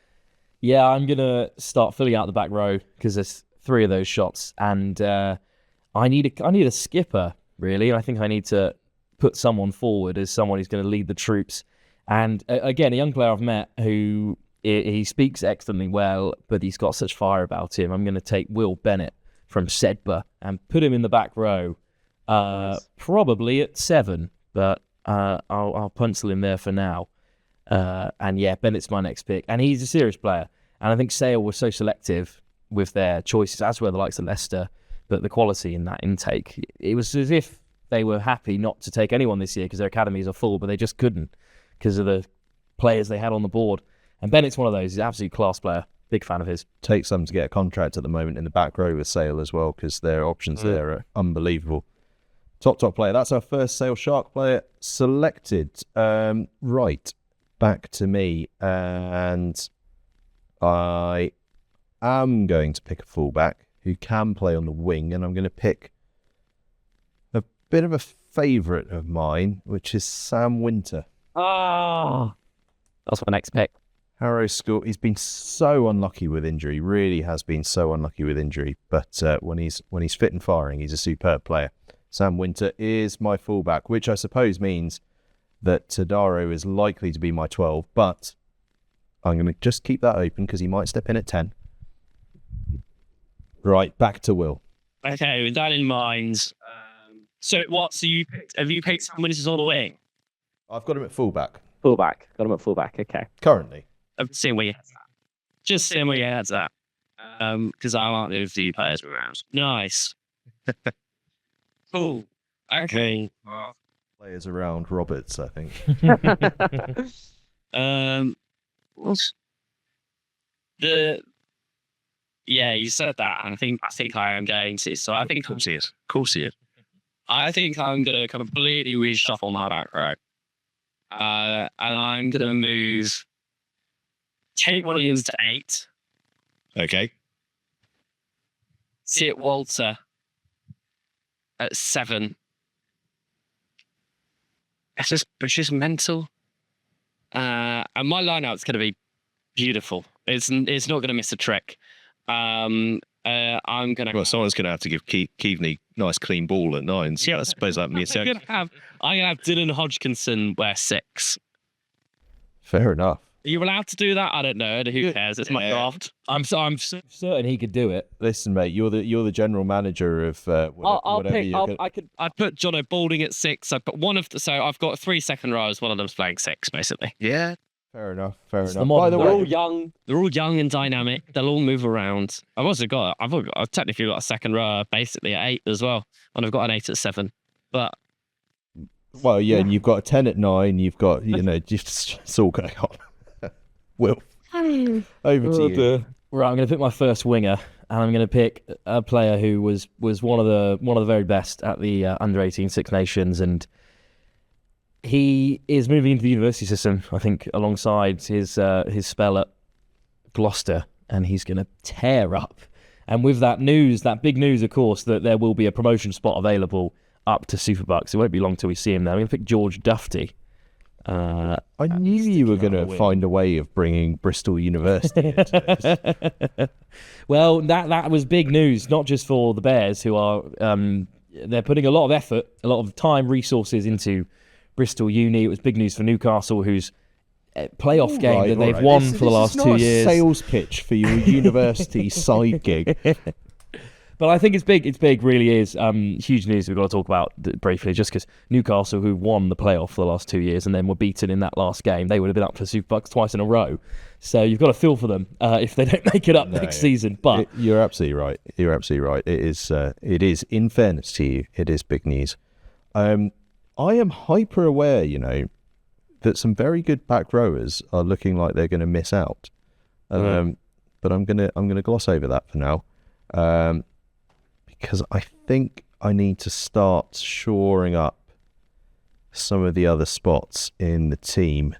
Yeah, I'm going to start filling out the back row because there's 3 of those shots. And I need a skipper, really. I think I need to put someone forward as someone who's going to lead the troops. And again, a young player I've met who he speaks excellently well, but he's got such fire about him. I'm going to take Will Bennett from Sedbergh and put him in the back row. Probably at 7, but I'll pencil him there for now. And yeah, Bennett's my next pick, and he's a serious player. And I think Sale was so selective with their choices, as were the likes of Leicester. But the quality in that intake, it was as if they were happy not to take anyone this year because their academies are full, but they just couldn't because of the players they had on the board. And Bennett's one of those. He's an absolute class player. Big fan of his. Takes some to get a contract at the moment in the back row with Sale as well because their options there are unbelievable. Top player. That's our first Sale Shark player selected. Right, back to me. And I am going to pick a fullback who can play on the wing. And I'm going to pick a bit of a favourite of mine, which is Sam Winter. That's my next pick. Harrow School. He's been so unlucky with injury. Really has been so unlucky with injury. But when he's fit and firing, he's a superb player. Sam Winter is my fullback, which I suppose means that Tadaro is likely to be my 12, but I'm going to just keep that open because he might step in at 10. Right, back to Will. Okay, with that in mind, so have you picked someone who's on the wing? I've got him at fullback Fullback. Got him at fullback. Okay. currently. I'm seeing where you had that. Just seeing where you had that. Because I like those few players around. Nice. Cool. Okay. Players around Roberts, I think. What's yeah, you said that. And I think I am going to. So I think, of course he is. Of course he is. I think I'm going to completely reshuffle my back row. And I'm going to move Kate Williams to 8. Okay. Sit Walter at 7. It's just mental. And my lineout's going to be beautiful. It's not going to miss a trick. I'm going to. Well, someone's going to have to give Keaveney nice clean ball at 9. See, I suppose that means. I'm going to have Dylan Hodgkinson wear 6. Fair enough. Are you allowed to do that? I don't know. Who cares? It's my draft. I'm certain he could do it. Listen, mate, you're the general manager of whatever. I'd put Jono Balding at 6. I'd put I've got 3 second rows. One of them's playing 6, basically. Yeah. Fair enough. By the way, they're all young. They're all young and dynamic. They'll all move around. I've technically got a second row basically at 8 as well, and I've got an 8 at 7. But well, yeah, and you've got a 10 at 9. You've got just it's all going on. Wilf, over to you. Right, I'm going to pick my first winger, and I'm going to pick a player who was one of the very best at the under-18 Six Nations, and he is moving into the university system, I think, alongside his spell at Gloucester, and he's going to tear up. And with that big news, of course, that there will be a promotion spot available up to Superbucks. It won't be long till we see him there. I'm going to pick George Dufty. I knew you were going to find a way of bringing Bristol University into this. Well, that was big news, not just for the Bears, who are they're putting a lot of effort, a lot of time, resources into Bristol Uni. It was big news for Newcastle, whose playoff game that they've won for the last 2 years. Not a sales pitch for your university side gig. But I think it's big. It's big, really is. Huge news we've got to talk about briefly, just because Newcastle, who won the playoff for the last 2 years and then were beaten in that last game, they would have been up for Superbucks twice in a row. So you've got to feel for them if they don't make it up next season. But you're absolutely right. You're absolutely right. It is. In fairness to you, it is big news. I am hyper aware, that some very good back rowers are looking like they're going to miss out. But I'm gonna gloss over that for now, because I think I need to start shoring up some of the other spots in the team,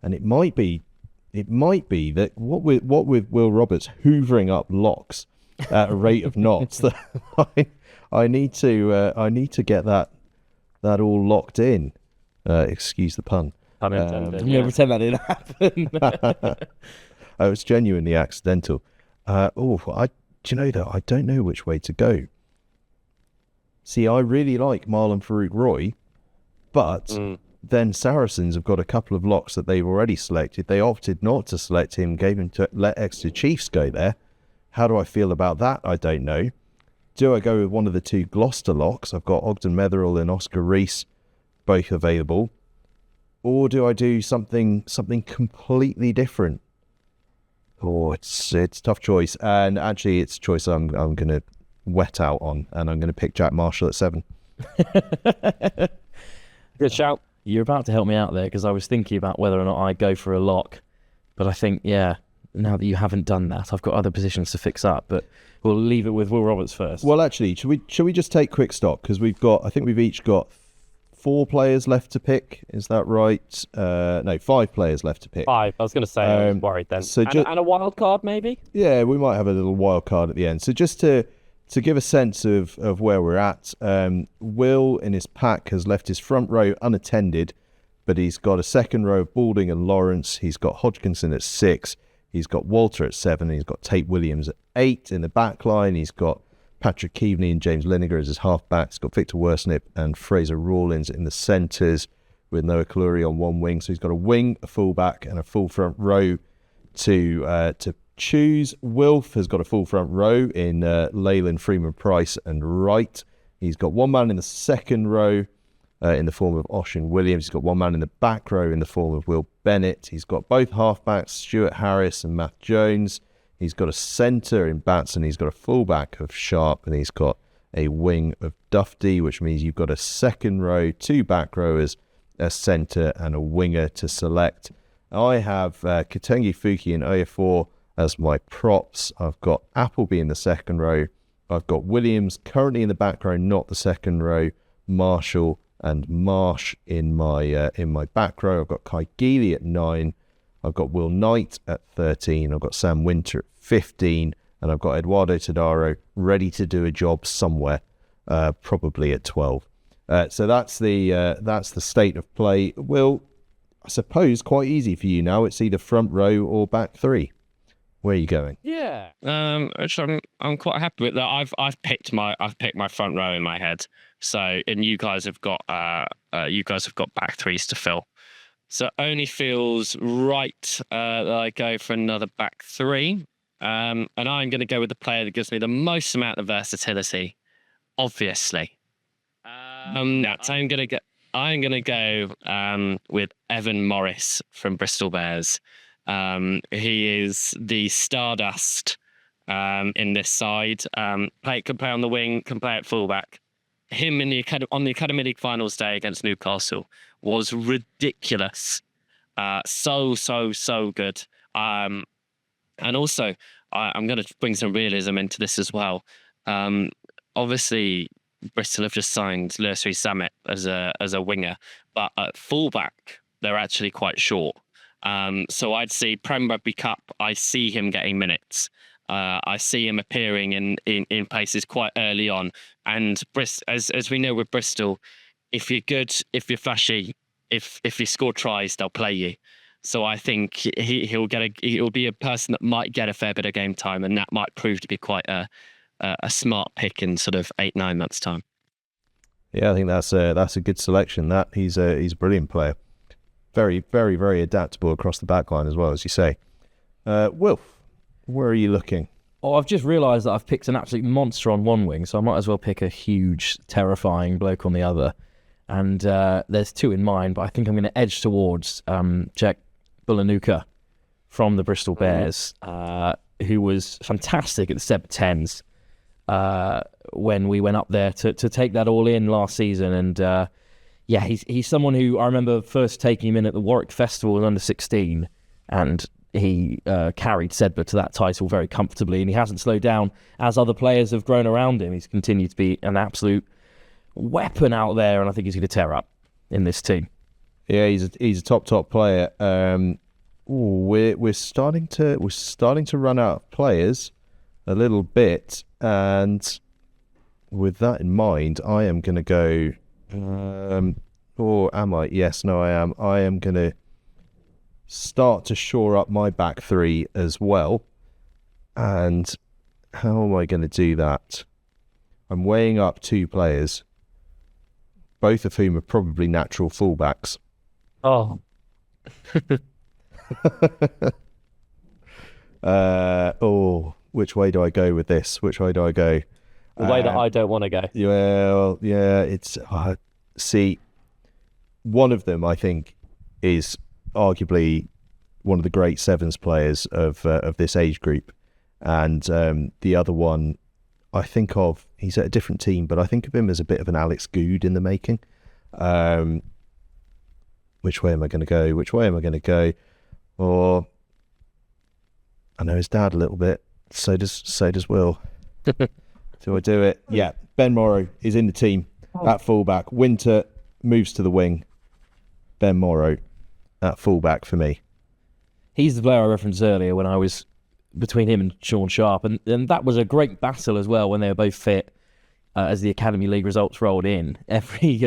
and it might be that what with Will Roberts hoovering up locks at a rate of knots, that I need to get that all locked in. Excuse the pun. I'm going to pretend that didn't happen. I was genuinely accidental. Do you know that I don't know which way to go. See, I really like Marlon Farouk Roy, but then Saracens have got a couple of locks that they've already selected. They opted not to select him, gave him to let Exeter Chiefs go there. How do I feel about that? I don't know. Do I go with one of the 2 Gloucester locks? I've got Ogden Metherell and Oscar Rees, both available. Or do I do something completely different? Oh, it's a tough choice. And actually, it's a choice I'm going to wet out on, and I'm going to pick Jack Marshall at 7. Good shout. You're about to help me out there, because I was thinking about whether or not I go for a lock. But I think, now that you haven't done that, I've got other positions to fix up. But we'll leave it with Will Roberts first. Well, actually, should we just take quick stock? Because I think we've each got 4 players left to pick. Is that right? No, 5 players left to pick. 5. I was going to say, I was worried then. So and a wild card, maybe? Yeah, we might have a little wild card at the end. So just to give a sense of where we're at, Will in his pack has left his front row unattended, but he's got a second row of Balding and Lawrence. He's got Hodgkinson at 6. He's got Walter at 7. He's got Tate Williams at 8 in the back line. He's got Patrick Keaveney and James Lineker as his half-backs. He's got Victor Worsnip and Fraser Rawlins in the centres with Noah Kaluri on one wing. So he's got a wing, a full-back and a full front row. to choose. Wilf has got a full front row in Leyland, Freeman, Price and Wright. He's got one man in the second row in the form of Oshin Williams. He's got one man in the back row in the form of Will Bennett. He's got both halfbacks, Stuart Harris and Matt Jones. He's got a centre in Batson. He's got a fullback of Sharp, and he's got a wing of Dufty, which means you've got a second row, 2 back rowers, a centre and a winger to select. I have Katengi Fuki and Oyefor as my props. I've got Appleby in the second row. I've got Williams currently in the back row, not the second row. Marshall and Marsh in my back row. I've got Kai Geely at 9. I've got Will Knight at 13. I've got Sam Winter at 15. And I've got Eduardo Tadaro ready to do a job somewhere, probably at 12. So that's the state of play. Will, I suppose quite easy for you now. It's either front row or back 3. Where are you going? Yeah. Which I'm quite happy with that. I've picked my front row in my head. So, and you guys have got back 3s to fill. So it only feels right that I go for another back 3. And I'm going to go with the player that gives me the most amount of versatility, obviously. I'm going to go with Evan Morris from Bristol Bears. He is the stardust in this side. Can play on the wing, can play at fullback. Him on the Academy League Finals day against Newcastle was ridiculous. So good. And also, I'm going to bring some realism into this as well. Obviously, Bristol have just signed Lursri Samet as a winger, but at fullback, they're actually quite short. So I'd see Prem Rugby Cup, I see him getting minutes. I see him appearing in places quite early on. And as we know with Bristol, if you're good, if you're flashy, if you score tries, they'll play you. So I think he'll be a person that might get a fair bit of game time, and that might prove to be quite a smart pick in sort of 8-9 months' time. Yeah, I think that's a good selection. That he's a brilliant player, very very very adaptable across the back line as well, as you say. Wilf, where are you looking? Oh, I've just realised that I've picked an absolute monster on one wing, so I might as well pick a huge, terrifying bloke on the other. And there's 2 in mind, but I think I'm going to edge towards Jack Bulanuka from the Bristol Bears, who was fantastic at the Seb 10s when we went up there to take that all in last season. And he's someone who I remember first taking him in at the Warwick Festival in under 16, and he carried Sedbergh to that title very comfortably, and he hasn't slowed down as other players have grown around him. He's continued to be an absolute weapon out there, and I think he's going to tear up in this team. Yeah, he's a top player. We're starting to run out of players a little bit, and with that in mind, I am going to go. Or am I? Yes, no, I am. I am going to start to shore up my back 3 as well. And how am I going to do that? I'm weighing up 2 players, both of whom are probably natural fullbacks. Oh. Which way do I go with this? Which way do I go? The way that I don't want to go. Yeah, it's... see, one of them, I think, is arguably one of the great sevens players of this age group. And the other one, I think of, he's at a different team, but I think of him as a bit of an Alex Good in the making. Which way am I going to go? Or I know his dad a little bit. So does Will. Do I do it? Yeah. Ben Morrow is in the team at fullback. Winter moves to the wing. Ben Morrow at fullback for me. He's the player I referenced earlier when I was between him and Sean Sharp, and that was a great battle as well when they were both fit as the Academy League results rolled in every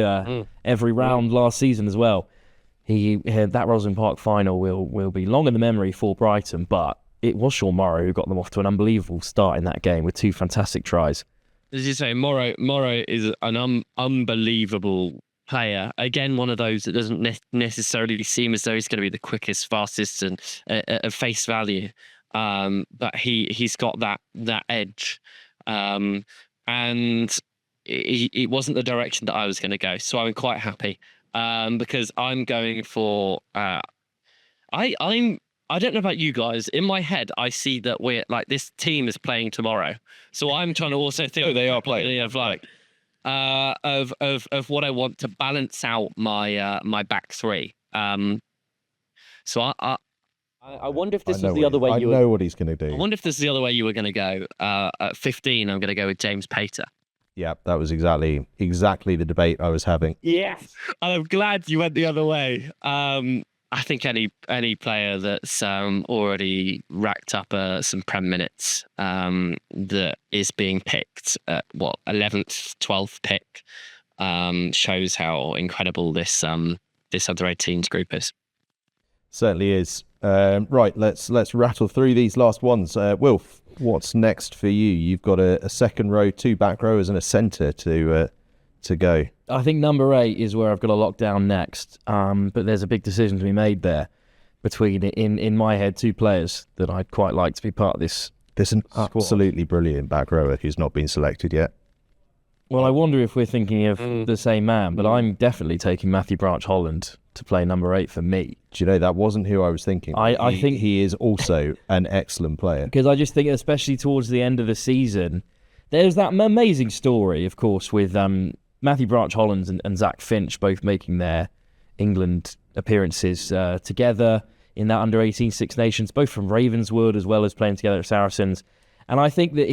round last season as well. He had that Roslyn Park final will be long in the memory for Brighton, but it was Sean Morrow who got them off to an unbelievable start in that game with 2 fantastic tries. As you say, Morrow is an unbelievable player. Again, one of those that doesn't necessarily seem as though he's going to be the quickest, fastest, and at face value. But he's got that edge, and it wasn't the direction that I was going to go. So I'm quite happy because I'm going for. I don't know about you guys. In my head, I see that we're like this team is playing tomorrow. So I'm trying to also think. They are playing. Of like. Of what I want to balance out my my back three. So I wonder if this was the other way you I know what he's going to do. I wonder if this is the other way you were going to go. At 15, I'm going to go with James Pater. Yeah, that was exactly the debate I was having. Yes, I'm glad you went the other way. I think any player that's already racked up some Prem minutes that is being picked at 11th, 12th pick shows how incredible this under 18s group is. Certainly is. Right, let's rattle through these last ones. Wilf, what's next for you? You've got a second row, 2 back rowers, and a centre to go. I think number 8 is where I've got to lock down next. But there's a big decision to be made there between, in my head, 2 players that I'd quite like to be part of this. There's an absolutely brilliant back rower who's not been selected yet. Well, I wonder if we're thinking of the same man, but I'm definitely taking Matthew Branch-Holland to play number 8 for me. Do you know, that wasn't who I was thinking. I think he is also an excellent player. Because I just think, especially towards the end of the season, there's that amazing story, of course, with Matthew Branch-Holland and Zach Finch both making their England appearances together in that under-18 Six Nations, both from Ravenswood as well as playing together at Saracens. And I think that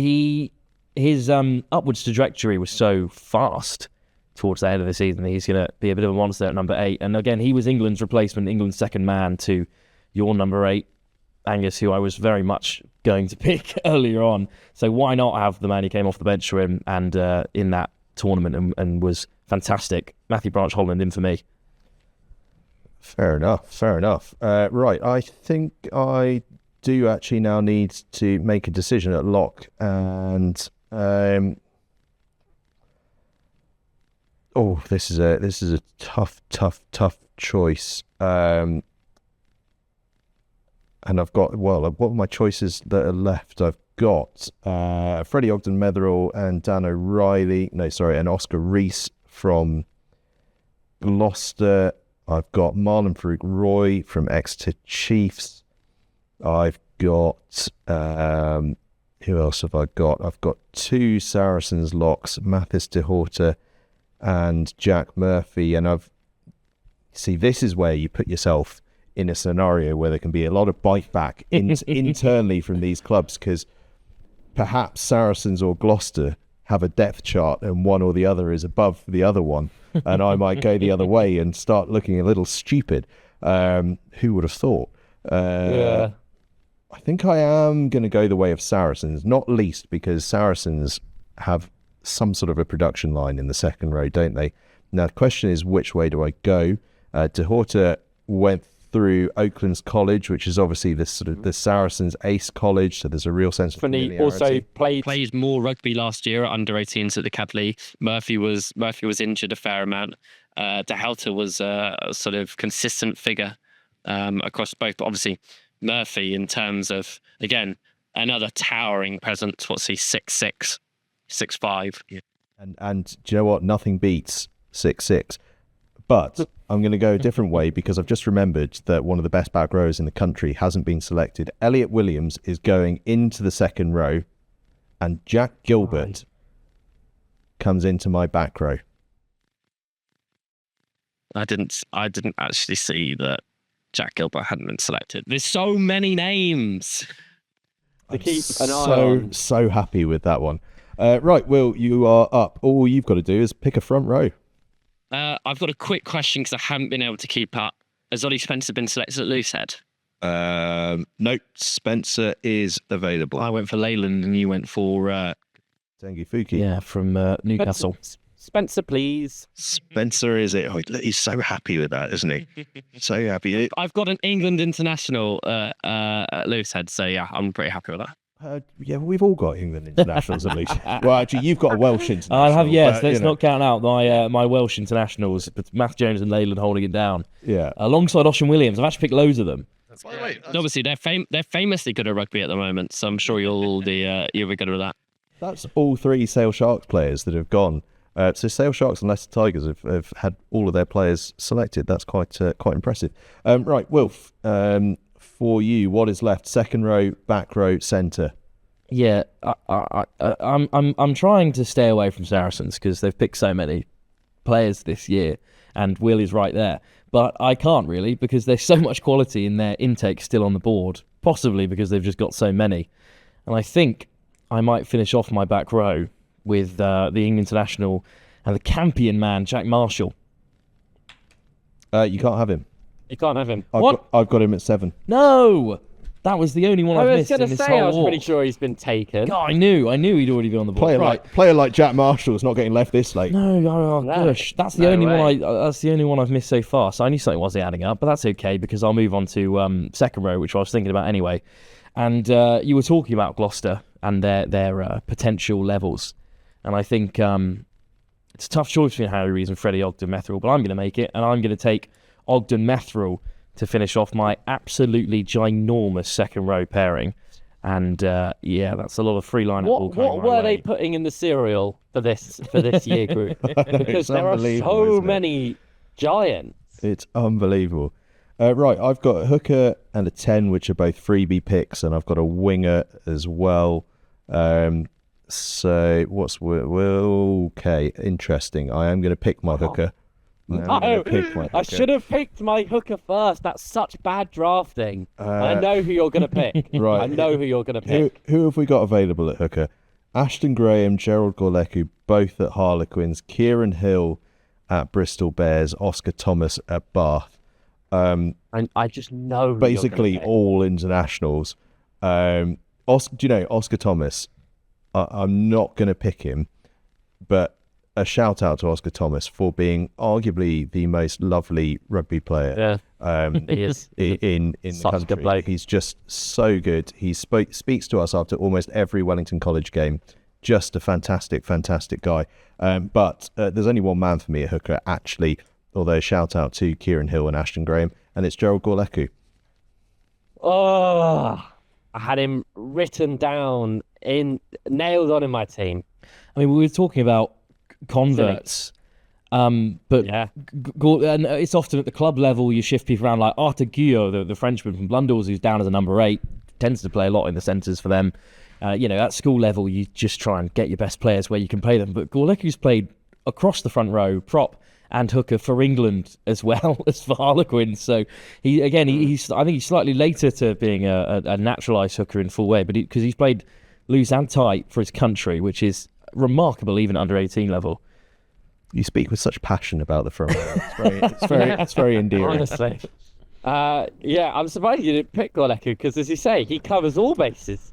his upwards trajectory was so fast towards the end of the season that he's going to be a bit of a monster at number 8. And again, he was England's replacement, England's second man to your number 8, Angus, who I was very much going to pick earlier on. So why not have the man who came off the bench for him and in that tournament and was fantastic? Matthew Branch-Holland in for me. Fair enough. Right, I think I do actually now need to make a decision at lock, and this is a tough choice. And I've got, what are my choices that are left? I've got Freddie Ogden-Metherell and Dan O'Reilly. And Oscar Rees from Gloucester. I've got Marlon Farouk-Roy from Exeter Chiefs. I've got who else have I got? I've got 2 Saracens locks, Mathis de Horta and Jack Murphy. And this is where you put yourself in a scenario where there can be a lot of bite back internally from these clubs, because perhaps Saracens or Gloucester have a depth chart and one or the other is above the other one, and I might go the other way and start looking a little stupid. Who would have thought? I think I am going to go the way of Saracens, not least because Saracens have some sort of a production line in the second row, don't they? Now, the question is, which way do I go? De Horta went through Oakland's college, which is obviously this sort of the Saracens ace college, so there's a real sense of familiarity. Also played more rugby last year at under 18s at the Cadley. Murphy was injured a fair amount. De Horta was a sort of consistent figure across both, but obviously Murphy, in terms of, again, another towering presence. What's he, 6'6", 6'5"? Yeah. And do you know what? Nothing beats 6'6". But I'm going to go a different way, because I've just remembered that one of the best back rowers in the country hasn't been selected. Elliot Williams is going into the second row, and Jack Gilbert comes into my back row. I didn't actually see that Jack Gilbert hadn't been selected. There's so many names to keep an eye on. So happy with that one. Right, Will, you are up. All you've got to do is pick a front row. I've got a quick question because I haven't been able to keep up. Has Ollie Spencer been selected at Loosehead? No, Spencer is available. I went for Leyland and you went for Tengi Fuki. Yeah, from Newcastle. Spencer, please. Spencer is it? Oh, he's so happy with that, isn't he? So happy. I've got an England international at Loosehead, so yeah, I'm pretty happy with that. Yeah, we've all got England internationals at least. Well, actually, you've got a Welsh international. I have, yes. but, Let's not count out my Welsh internationals, but Matt Jones and Leyland holding it down. Yeah. Alongside Ocean Williams. I've actually picked loads of them. By the way, Obviously, they're famously good at rugby at the moment, so I'm sure you'll be good at that. That's all 3 Sale Sharks players that have gone. So Sale Sharks and Leicester Tigers have had all of their players selected. That's quite impressive. Right, Wilf, for you, what is left? Second row, back row, centre. Yeah, I'm trying to stay away from Saracens because they've picked so many players this year, and Will is right there. But I can't really because there's so much quality in their intake still on the board, possibly because they've just got so many. And I think I might finish off my back row with the England international and the Campion man, Jack Marshall. You can't have him. You can't have him. I've got him at 7. No! That was the only one I I've was missed going in to this say, I whole was war. pretty sure he's been taken. God, I knew he'd already been on the board. Player like Jack Marshall's not getting left this late. No, No. gosh, that's the No only way. one. That's the only one I've missed so far. So I knew something wasn't adding up, but that's okay because I'll move on to second row, which I was thinking about anyway. And you were talking about Gloucester and their potential levels, and I think it's a tough choice between Harry Rees and Freddie Ogden-Metherell, but I'm going to make it, and I'm going to take Ogden-Metherell to finish off my absolutely ginormous second row pairing. And that's a lot of free line. What were they putting in the cereal for this year group? Because there are unbelievable, so isn't it? many giants. It's unbelievable. Right, I've got a hooker and a 10, which are both freebie picks, and I've got a winger as well. So what's okay? Interesting. I am going to pick my hooker. I should have picked my hooker first. That's such bad drafting. I know who you're going to pick. Right. I know who you're going to pick. Who have we got available at hooker? Ashton Graham, Gerald Gorleku, both at Harlequins. Kieran Hill at Bristol Bears. Oscar Thomas at Bath. And I just know who Basically you're gonna pick. all internationals. Do you know Oscar Thomas? I'm not going to pick him, but a shout out to Oscar Thomas for being arguably the most lovely rugby player. Yeah, he is. in the Such a good country. bloke. He's just so good. He speaks to us after almost every Wellington College game. Just a fantastic guy. But there's only one man for me at hooker, actually, although shout out to Kieran Hill and Ashton Graham, and it's Gerald Gorleku. Oh, I had him written down nailed on in my team. I mean, we were talking about converts, but Yeah. and it's often at the club level you shift people around. Like Arthur Guyot, the Frenchman from Blundell's, who's down as a number 8, tends to play a lot in the centres for them. At school level, you just try and get your best players where you can play them. But Gorleku's played across the front row, prop and hooker for England as well as for Harlequins. So he's I think he's slightly later to being a naturalised hooker in full way, but because he's played loose and tight for his country, which is remarkable even at under 18 level. You speak with such passion about the front row. It's very endearing. Honestly. I'm surprised you didn't pick Gorleku because, as you say, he covers all bases.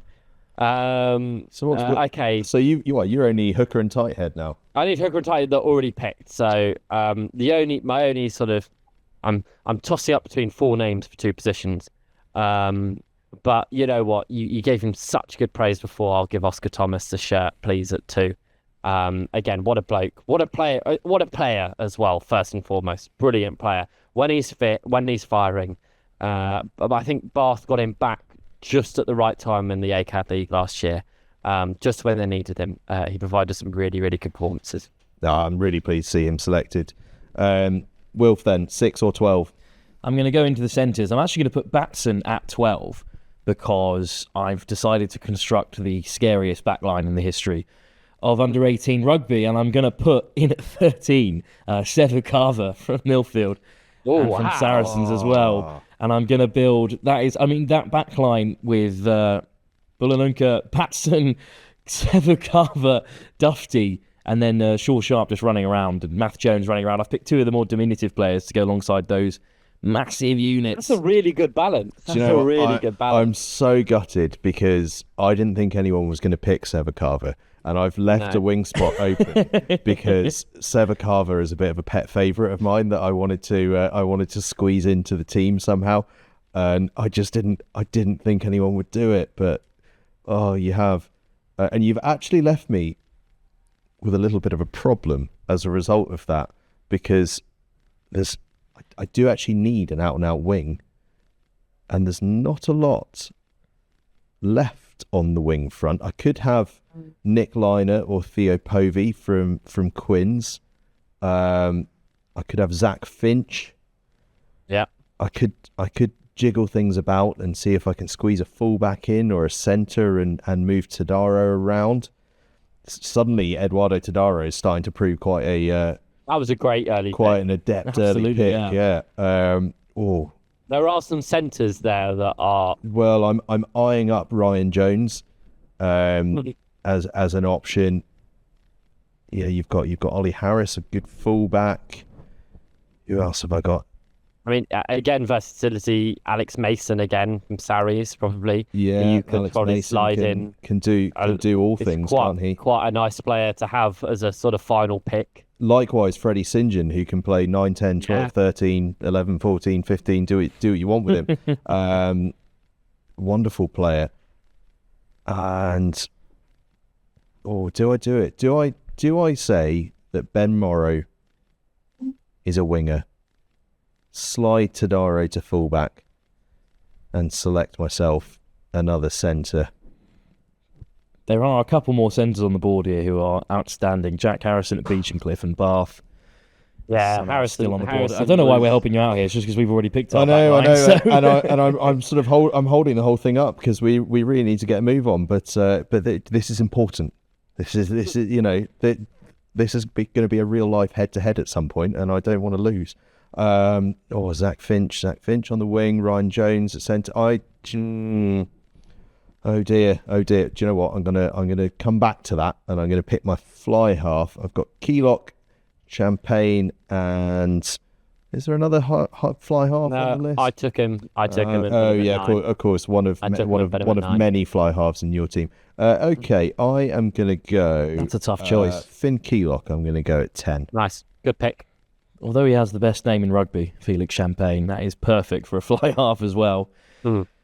Okay. So you're only hooker and tight head now. I need hooker and tight that already picked. So my only sort of I'm tossing up between 4 names for 2 positions. But you know what? You gave him such good praise before. I'll give Oscar Thomas the shirt, please, at 2. Again, what a bloke, what a player as well. First and foremost, brilliant player when he's fit, when he's firing. But I think Bath got him back just at the right time in the ACAD League last year, just when they needed him. He provided some really, really good performances. No, I'm really pleased to see him selected. Wilf then, 6 or 12? I'm going to go into the centres. I'm actually going to put Batson at 12 because I've decided to construct the scariest backline in the history of under 18 rugby, and I'm going to put in at 13 Sevu Carver from Millfield and from Saracens as well. And I'm going to build that backline with Bulanunka, Patson, Sevu Carver, Dufty, and then Shaw Sharp just running around and Matt Jones running around. I've picked 2 of the more diminutive players to go alongside those massive units. That's a really good balance. Do you know what? Good balance. I'm so gutted because I didn't think anyone was going to pick Sevu Carver, and I've left a wing spot open because Sevu Carver is a bit of a pet favourite of mine that I wanted to squeeze into the team somehow, and I didn't think anyone would do it. But Oh, you have. And you've actually left me with a little bit of a problem as a result of that, because I do actually need an out-and-out wing, and there's not a lot left on the wing front. I could have Nick Liner or Theo Povey from Quins. I could have Zach Finch. Yeah. I could jiggle things about and see if I can squeeze a fullback in or a centre and move Tadaro around. Suddenly, Eduardo Tadaro is starting to prove quite that was a great early quite pick. an adept Absolutely, early pick. Yeah. There are some centres there that are. Well, I'm eyeing up Ryan Jones as an option. Yeah, you've got Ollie Harris, a good fullback. Who else have I got? I mean, again, versatility. Alex Mason again from Sarries, probably. Yeah, you could Alex probably Mason slide in. can do all It's things, quite, can't he? Quite a nice player to have as a sort of final pick. Likewise, Freddie St John, who can play 9, 10, 12, 13, 11, 14, 15, do what you want with him. Wonderful player. And do I do it? Do I say that Ben Morrow is a winger? Slide Tadaro to fullback and select myself another centre. There are a couple more centres on the board here who are outstanding. Jack Harrison at Beachingley and Bath. Yeah, Some are Harrison still on the board. Harrison I don't know why was- we're helping you out here. It's just because we've already picked up. I know, So... I'm sort of I'm holding the whole thing up because we really need to get a move on. But this is important. This is this is going to be a real life head to head at some point, and I don't want to lose. Zach Finch on the wing, Ryan Jones at centre. Oh dear. Do you know what? I'm gonna come back to that, and I'm gonna pick my fly half. I've got Keylock, Champagne, and is there another fly half on the list? I took him. Of course, one of many fly halves in your team. Okay, I am gonna go. That's a tough choice. Finn Keylock. I'm gonna go at 10. Nice, good pick. Although he has the best name in rugby, Felix Champagne, that is perfect for a fly half as well.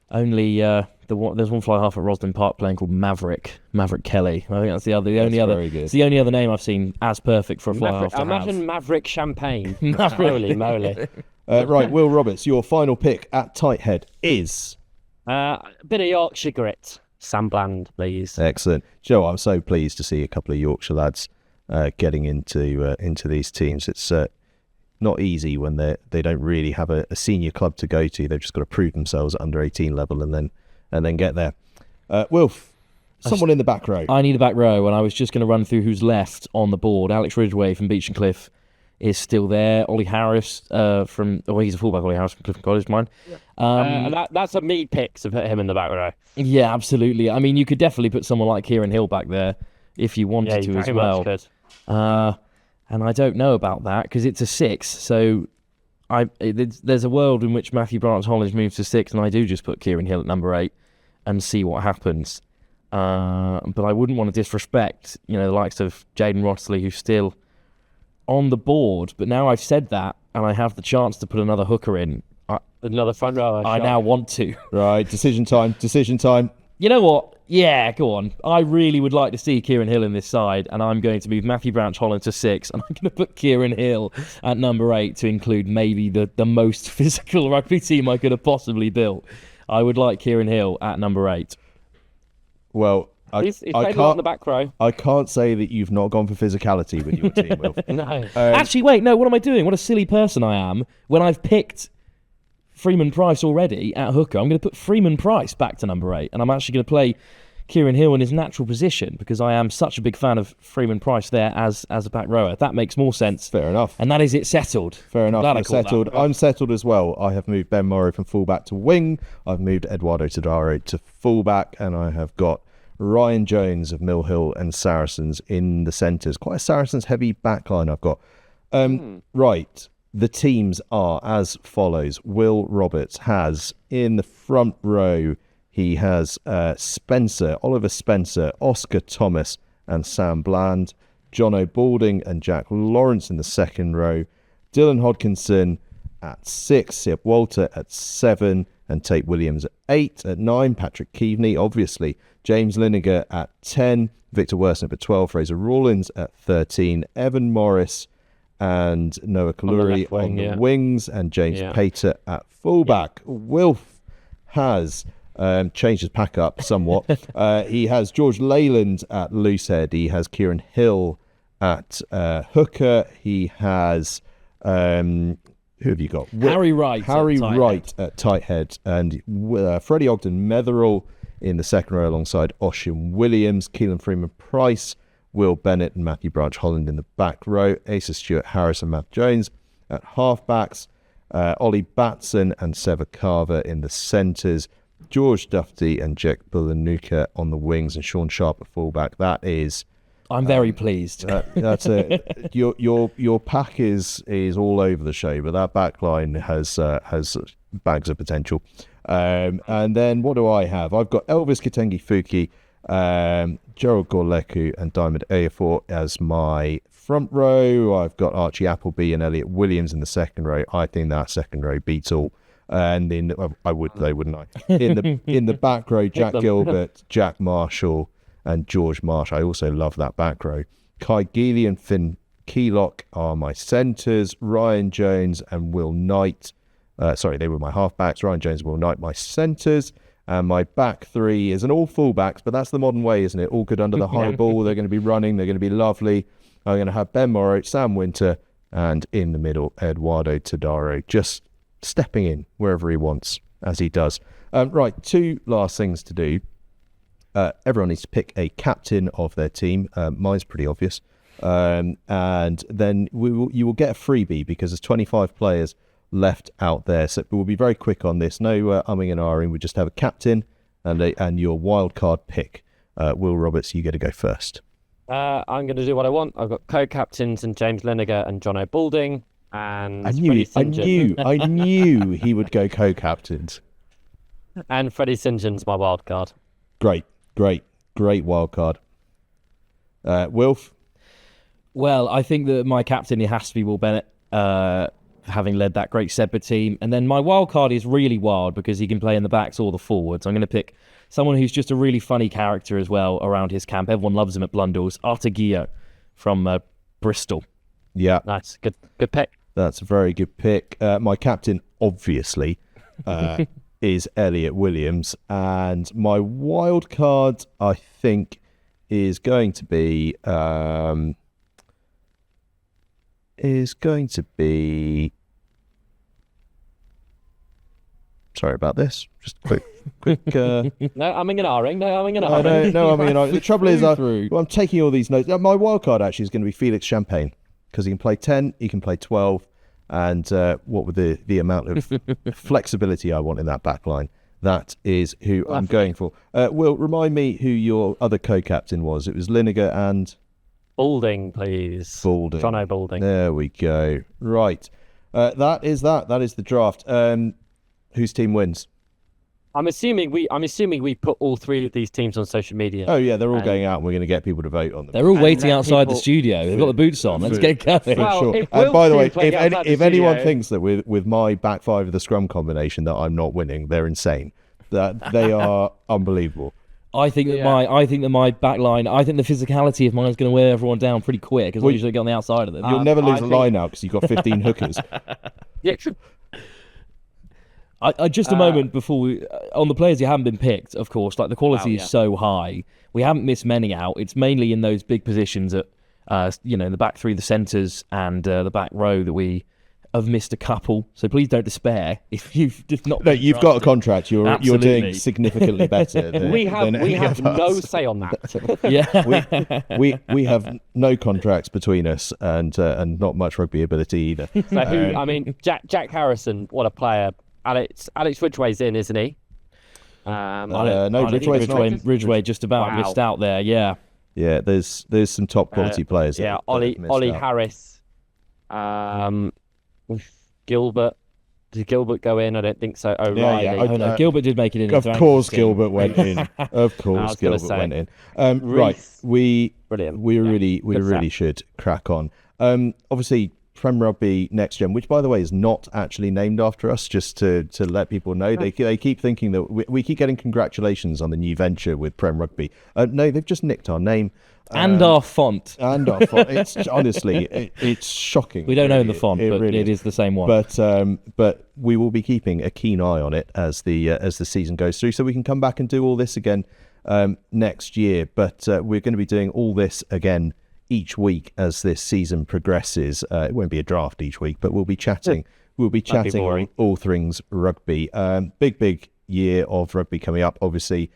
Only there's one fly half at Roslyn Park playing called Maverick Kelly. I think that's the only other. It's the only other name I've seen as perfect for a fly half to Imagine have. Maverick Champagne. Holy moly. Right, Will Roberts, your final pick at tight head is A bit of Yorkshire grit. Sam Bland, please. excellent. Joe, I'm so pleased to see a couple of Yorkshire lads getting into these teams. It's not easy when they don't really have a senior club to go to. They've just got to prove themselves at under 18 level and then get there. Wilf, someone in the back row. I need a back row, and I was just going to run through who's left on the board. Alex Ridgway from Beachingley is still there. Ollie Harris he's a fullback. Ollie Harris from Clifton College, mine. That's a me pick to put him in the back row. Yeah, absolutely. I mean, you could definitely put someone like Kieran Hill back there if you wanted to as well. And I don't know about that because it's a 6. So there's a world in which Matthew Branch-Hollins moves to 6, and I do just put Kieran Hill at number 8 and see what happens. But I wouldn't want to disrespect, the likes of Jaden Rotsley, who's still on the board. But now I've said that, and I have the chance to put another hooker in. Another front row. I now want to. Right, decision time. You know what? Yeah, go on. I really would like to see Kieran Hill in this side, and I'm going to move Matthew Branch-Hollins to 6, and I'm going to put Kieran Hill at number 8 to include maybe the most physical rugby team I could have possibly built. I would like Kieran Hill at number 8. Well, He's played a lot in the back row. I can't say that you've not gone for physicality with your team, Wilf. No. Actually, wait, no, what am I doing? What a silly person I am when I've picked Freeman Price already at hooker. I'm going to put Freeman Price back to number 8, and I'm actually going to play Kieran Hill in his natural position because I am such a big fan of Freeman Price there as a back rower. That makes more sense. Fair enough. And that is it settled. Fair enough. Glad I You're called settled. that. I'm settled as well. I have moved Ben Morrow from fullback to wing. I've moved Eduardo Tadaro to fullback, and I have got Ryan Jones of Mill Hill and Saracens in the centres. Quite a Saracens heavy backline I've got. Right. The teams are as follows. Will Roberts has in the front row, he has Oliver Spencer, Oscar Thomas and Sam Bland, John O'Balding and Jack Lawrence in the second row, Dylan Hodkinson at 6, Seb Walter at 7, and Tate Williams at 8. At 9, Patrick Keaveney, obviously. James Lineker at 10, Victor Worsnip at 12, Fraser Rawlins at 13, Evan Morris and Noah Kaluri on the wings, and James Pater at fullback. Wilf has changed his pack up somewhat. He has George Leyland at loosehead. He has Kieran Hill at hooker. He has who have you got? Harry Wright at tight head, and Freddie Ogden Metherell in the second row alongside Ocean Williams, Keelan Freeman Price, Will Bennett and Matthew Branch Holland in the back row, Asa Stewart Harris and Matt Jones at halfbacks, Ollie Batson and Sever Carver in the centres, George Duffy and Jack Bulanuka on the wings, and Sean Sharp at fullback. That is, I'm very pleased. That's your pack is all over the show, but that back line has bags of potential. And then what do I have? I've got Elvis Kitengi Fuki, Gerald Gorleku and Diamond Ayafor as my front row. I've got Archie Appleby and Elliot Williams in the second row. I think that second row beats all. And then I would though, wouldn't I? In the back row, Jack Gilbert, Jack Marshall and George Marsh. I also love that back row. Kai Geely and Finn Keylock are my centres. Ryan Jones and Will Knight. They were my halfbacks. Ryan Jones and Will Knight, my centres. And my back three is an all fullbacks, but that's the modern way, isn't it? All good under the high ball. They're going to be running. They're going to be lovely. I'm going to have Ben Morrow, Sam Winter, and in the middle, Eduardo Tadaro, just stepping in wherever he wants, as he does. Right, 2 last things to do. Everyone needs to pick a captain of their team. Mine's pretty obvious. And then you will get a freebie because there's 25 players left out there. So we'll be very quick on this. No umming and ahhing. We just have a captain and your wild card pick. Will Roberts, you get to go first. I'm going to do what I want. I've got co-captains and James Lineker and Jono Balding. And I knew he would go co-captains. And Freddie St. John's my wild card. Great wild card. Wilf? Well, I think that my captain, it has to be Will Bennett, having led that great Sedbergh team. And then my wild card is really wild because he can play in the backs or the forwards. I'm going to pick someone who's just a really funny character as well around his camp. Everyone loves him at Blundell's. Arthur Guillot from Bristol. Yeah. Nice. Good pick. That's a very good pick. My captain, obviously, is Elliot Williams. And my wild card, I think, is going to be... Sorry about this. Just quick. No umming and ahhing. The trouble is, I'm taking all these notes. My wild card actually is going to be Felix Champagne because he can play 10, he can play 12, and what with the amount of flexibility I want in that back line, that is who I'm going for. Will, remind me who your other co-captain was. It was Lineker and... Balding, please. Balding. Jono Balding. There we go. Right. That is the draft. Whose team wins? I'm assuming we put all 3 of these teams on social media. Oh yeah, they're all going out and we're going to get people to vote on them. They're all waiting outside the studio. They've got the boots on. Let's get going. Well, sure. And by the way, if anyone thinks that with my back 5 of the scrum combination that I'm not winning, they're insane. That they are unbelievable. I think that my back line, I think the physicality of mine is going to wear everyone down pretty quick, as long as you get on the outside of them. You'll never lose a line out because you've got 15 hookers. Yeah. I just a moment before on the players who haven't been picked, of course, like the quality is so high. We haven't missed many out. It's mainly in those big positions at, in the back 3, the centres and the back row that we have missed a couple. So please don't despair if you've just not. No, you've got a contract. You're doing significantly better. We have no say on that. Yeah, we have no contracts between us and not much rugby ability either. So Jack Harrison, what a player. Alex Ridgway's in, isn't he? No, Ridgway just about missed out there. Yeah, there's some top quality players. Yeah, Ollie Harris, Gilbert. Did Gilbert go in? I don't think so. No, Gilbert did make it in. Of course, Gilbert went in. Of course, Gilbert went in. Right, we really should crack on. Obviously, Prem Rugby Next Gen, which by the way is not actually named after us, just to let people know. They keep thinking that we keep getting congratulations on the new venture with Prem Rugby. No, they've just nicked our name. And our font. It's honestly, it's shocking. We don't own the font, but really it is the same one. But we will be keeping a keen eye on it as the season goes through, so we can come back and do all this again next year. But we're going to be doing all this again each week as this season progresses. It won't be a draft each week, but we'll be chatting. We'll be chatting all things rugby. Big year of rugby coming up. Obviously,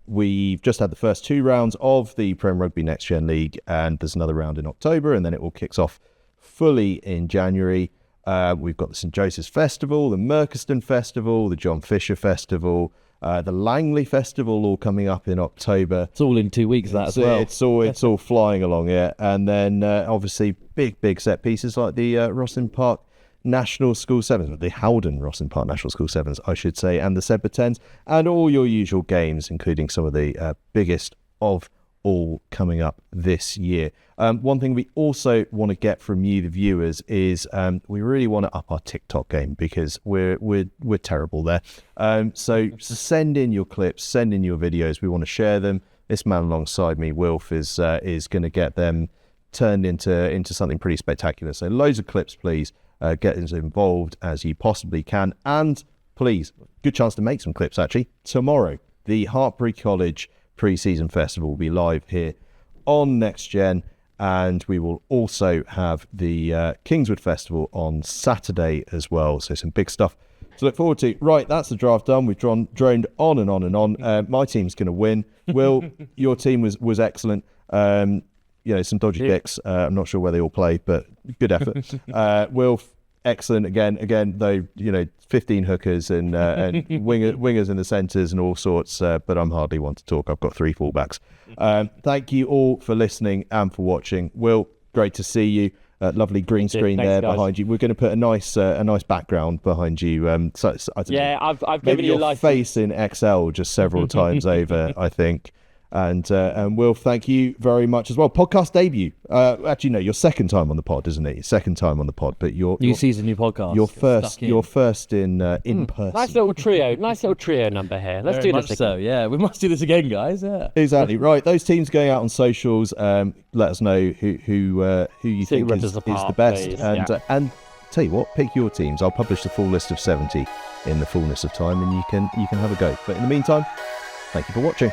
we've just had the first 2 rounds of the Prem Rugby Next Gen League, and there's another round in October, and then it all kicks off fully in January. We've got the St Joseph's Festival, the Merchiston Festival, the John Fisher Festival, the Langley Festival, all coming up in October. It's all in 2 weeks, that as well. It's all flying along here. And then obviously big set pieces like the Rosslyn Park National School Sevens, the Howden Rosslyn Park National School Sevens, I should say, and the Sedbergh Tens, and all your usual games, including some of the biggest of all coming up this year. One thing we also want to get from you, the viewers, is we really want to up our TikTok game, because we're terrible there. So send in your clips, send in your videos. We want to share them. This man alongside me, Wilf, is going to get them turned into something pretty spectacular. So loads of clips, please. Get as involved as you possibly can, and please, good chance to make some clips actually. Tomorrow, the Hartbury College pre-season festival will be live here on Next Gen, and we will also have the Kingswood Festival on Saturday as well. So some big stuff to look forward to. Right, that's the draft done. We've droned on and on and on. My team's going to win. Will, your team was excellent. Some dodgy kicks. I'm not sure where they all played, but good effort. Wilf, excellent again. Though 15 hookers and wingers in the centres and all sorts. But I'm hardly one to talk. I've got 3 fullbacks. Thank you all for listening and for watching. Will, great to see you. Lovely green screen there behind you. We're going to put a nice background behind you. I don't know. I've given you your face in XL just several times over, I think. And Will, thank you very much as well. Podcast debut. Actually, no, your second time on the pod, isn't it? Your second time on the pod, but your new season, new podcast. Your first in person. Nice little trio number here. Let's do this again. So yeah, we must do this again, guys. Yeah, exactly right. Those teams going out on socials. Let us know who you think is the best. Please. And tell you what, pick your teams. I'll publish the full list of 70 in the fullness of time, and you can have a go. But in the meantime, thank you for watching.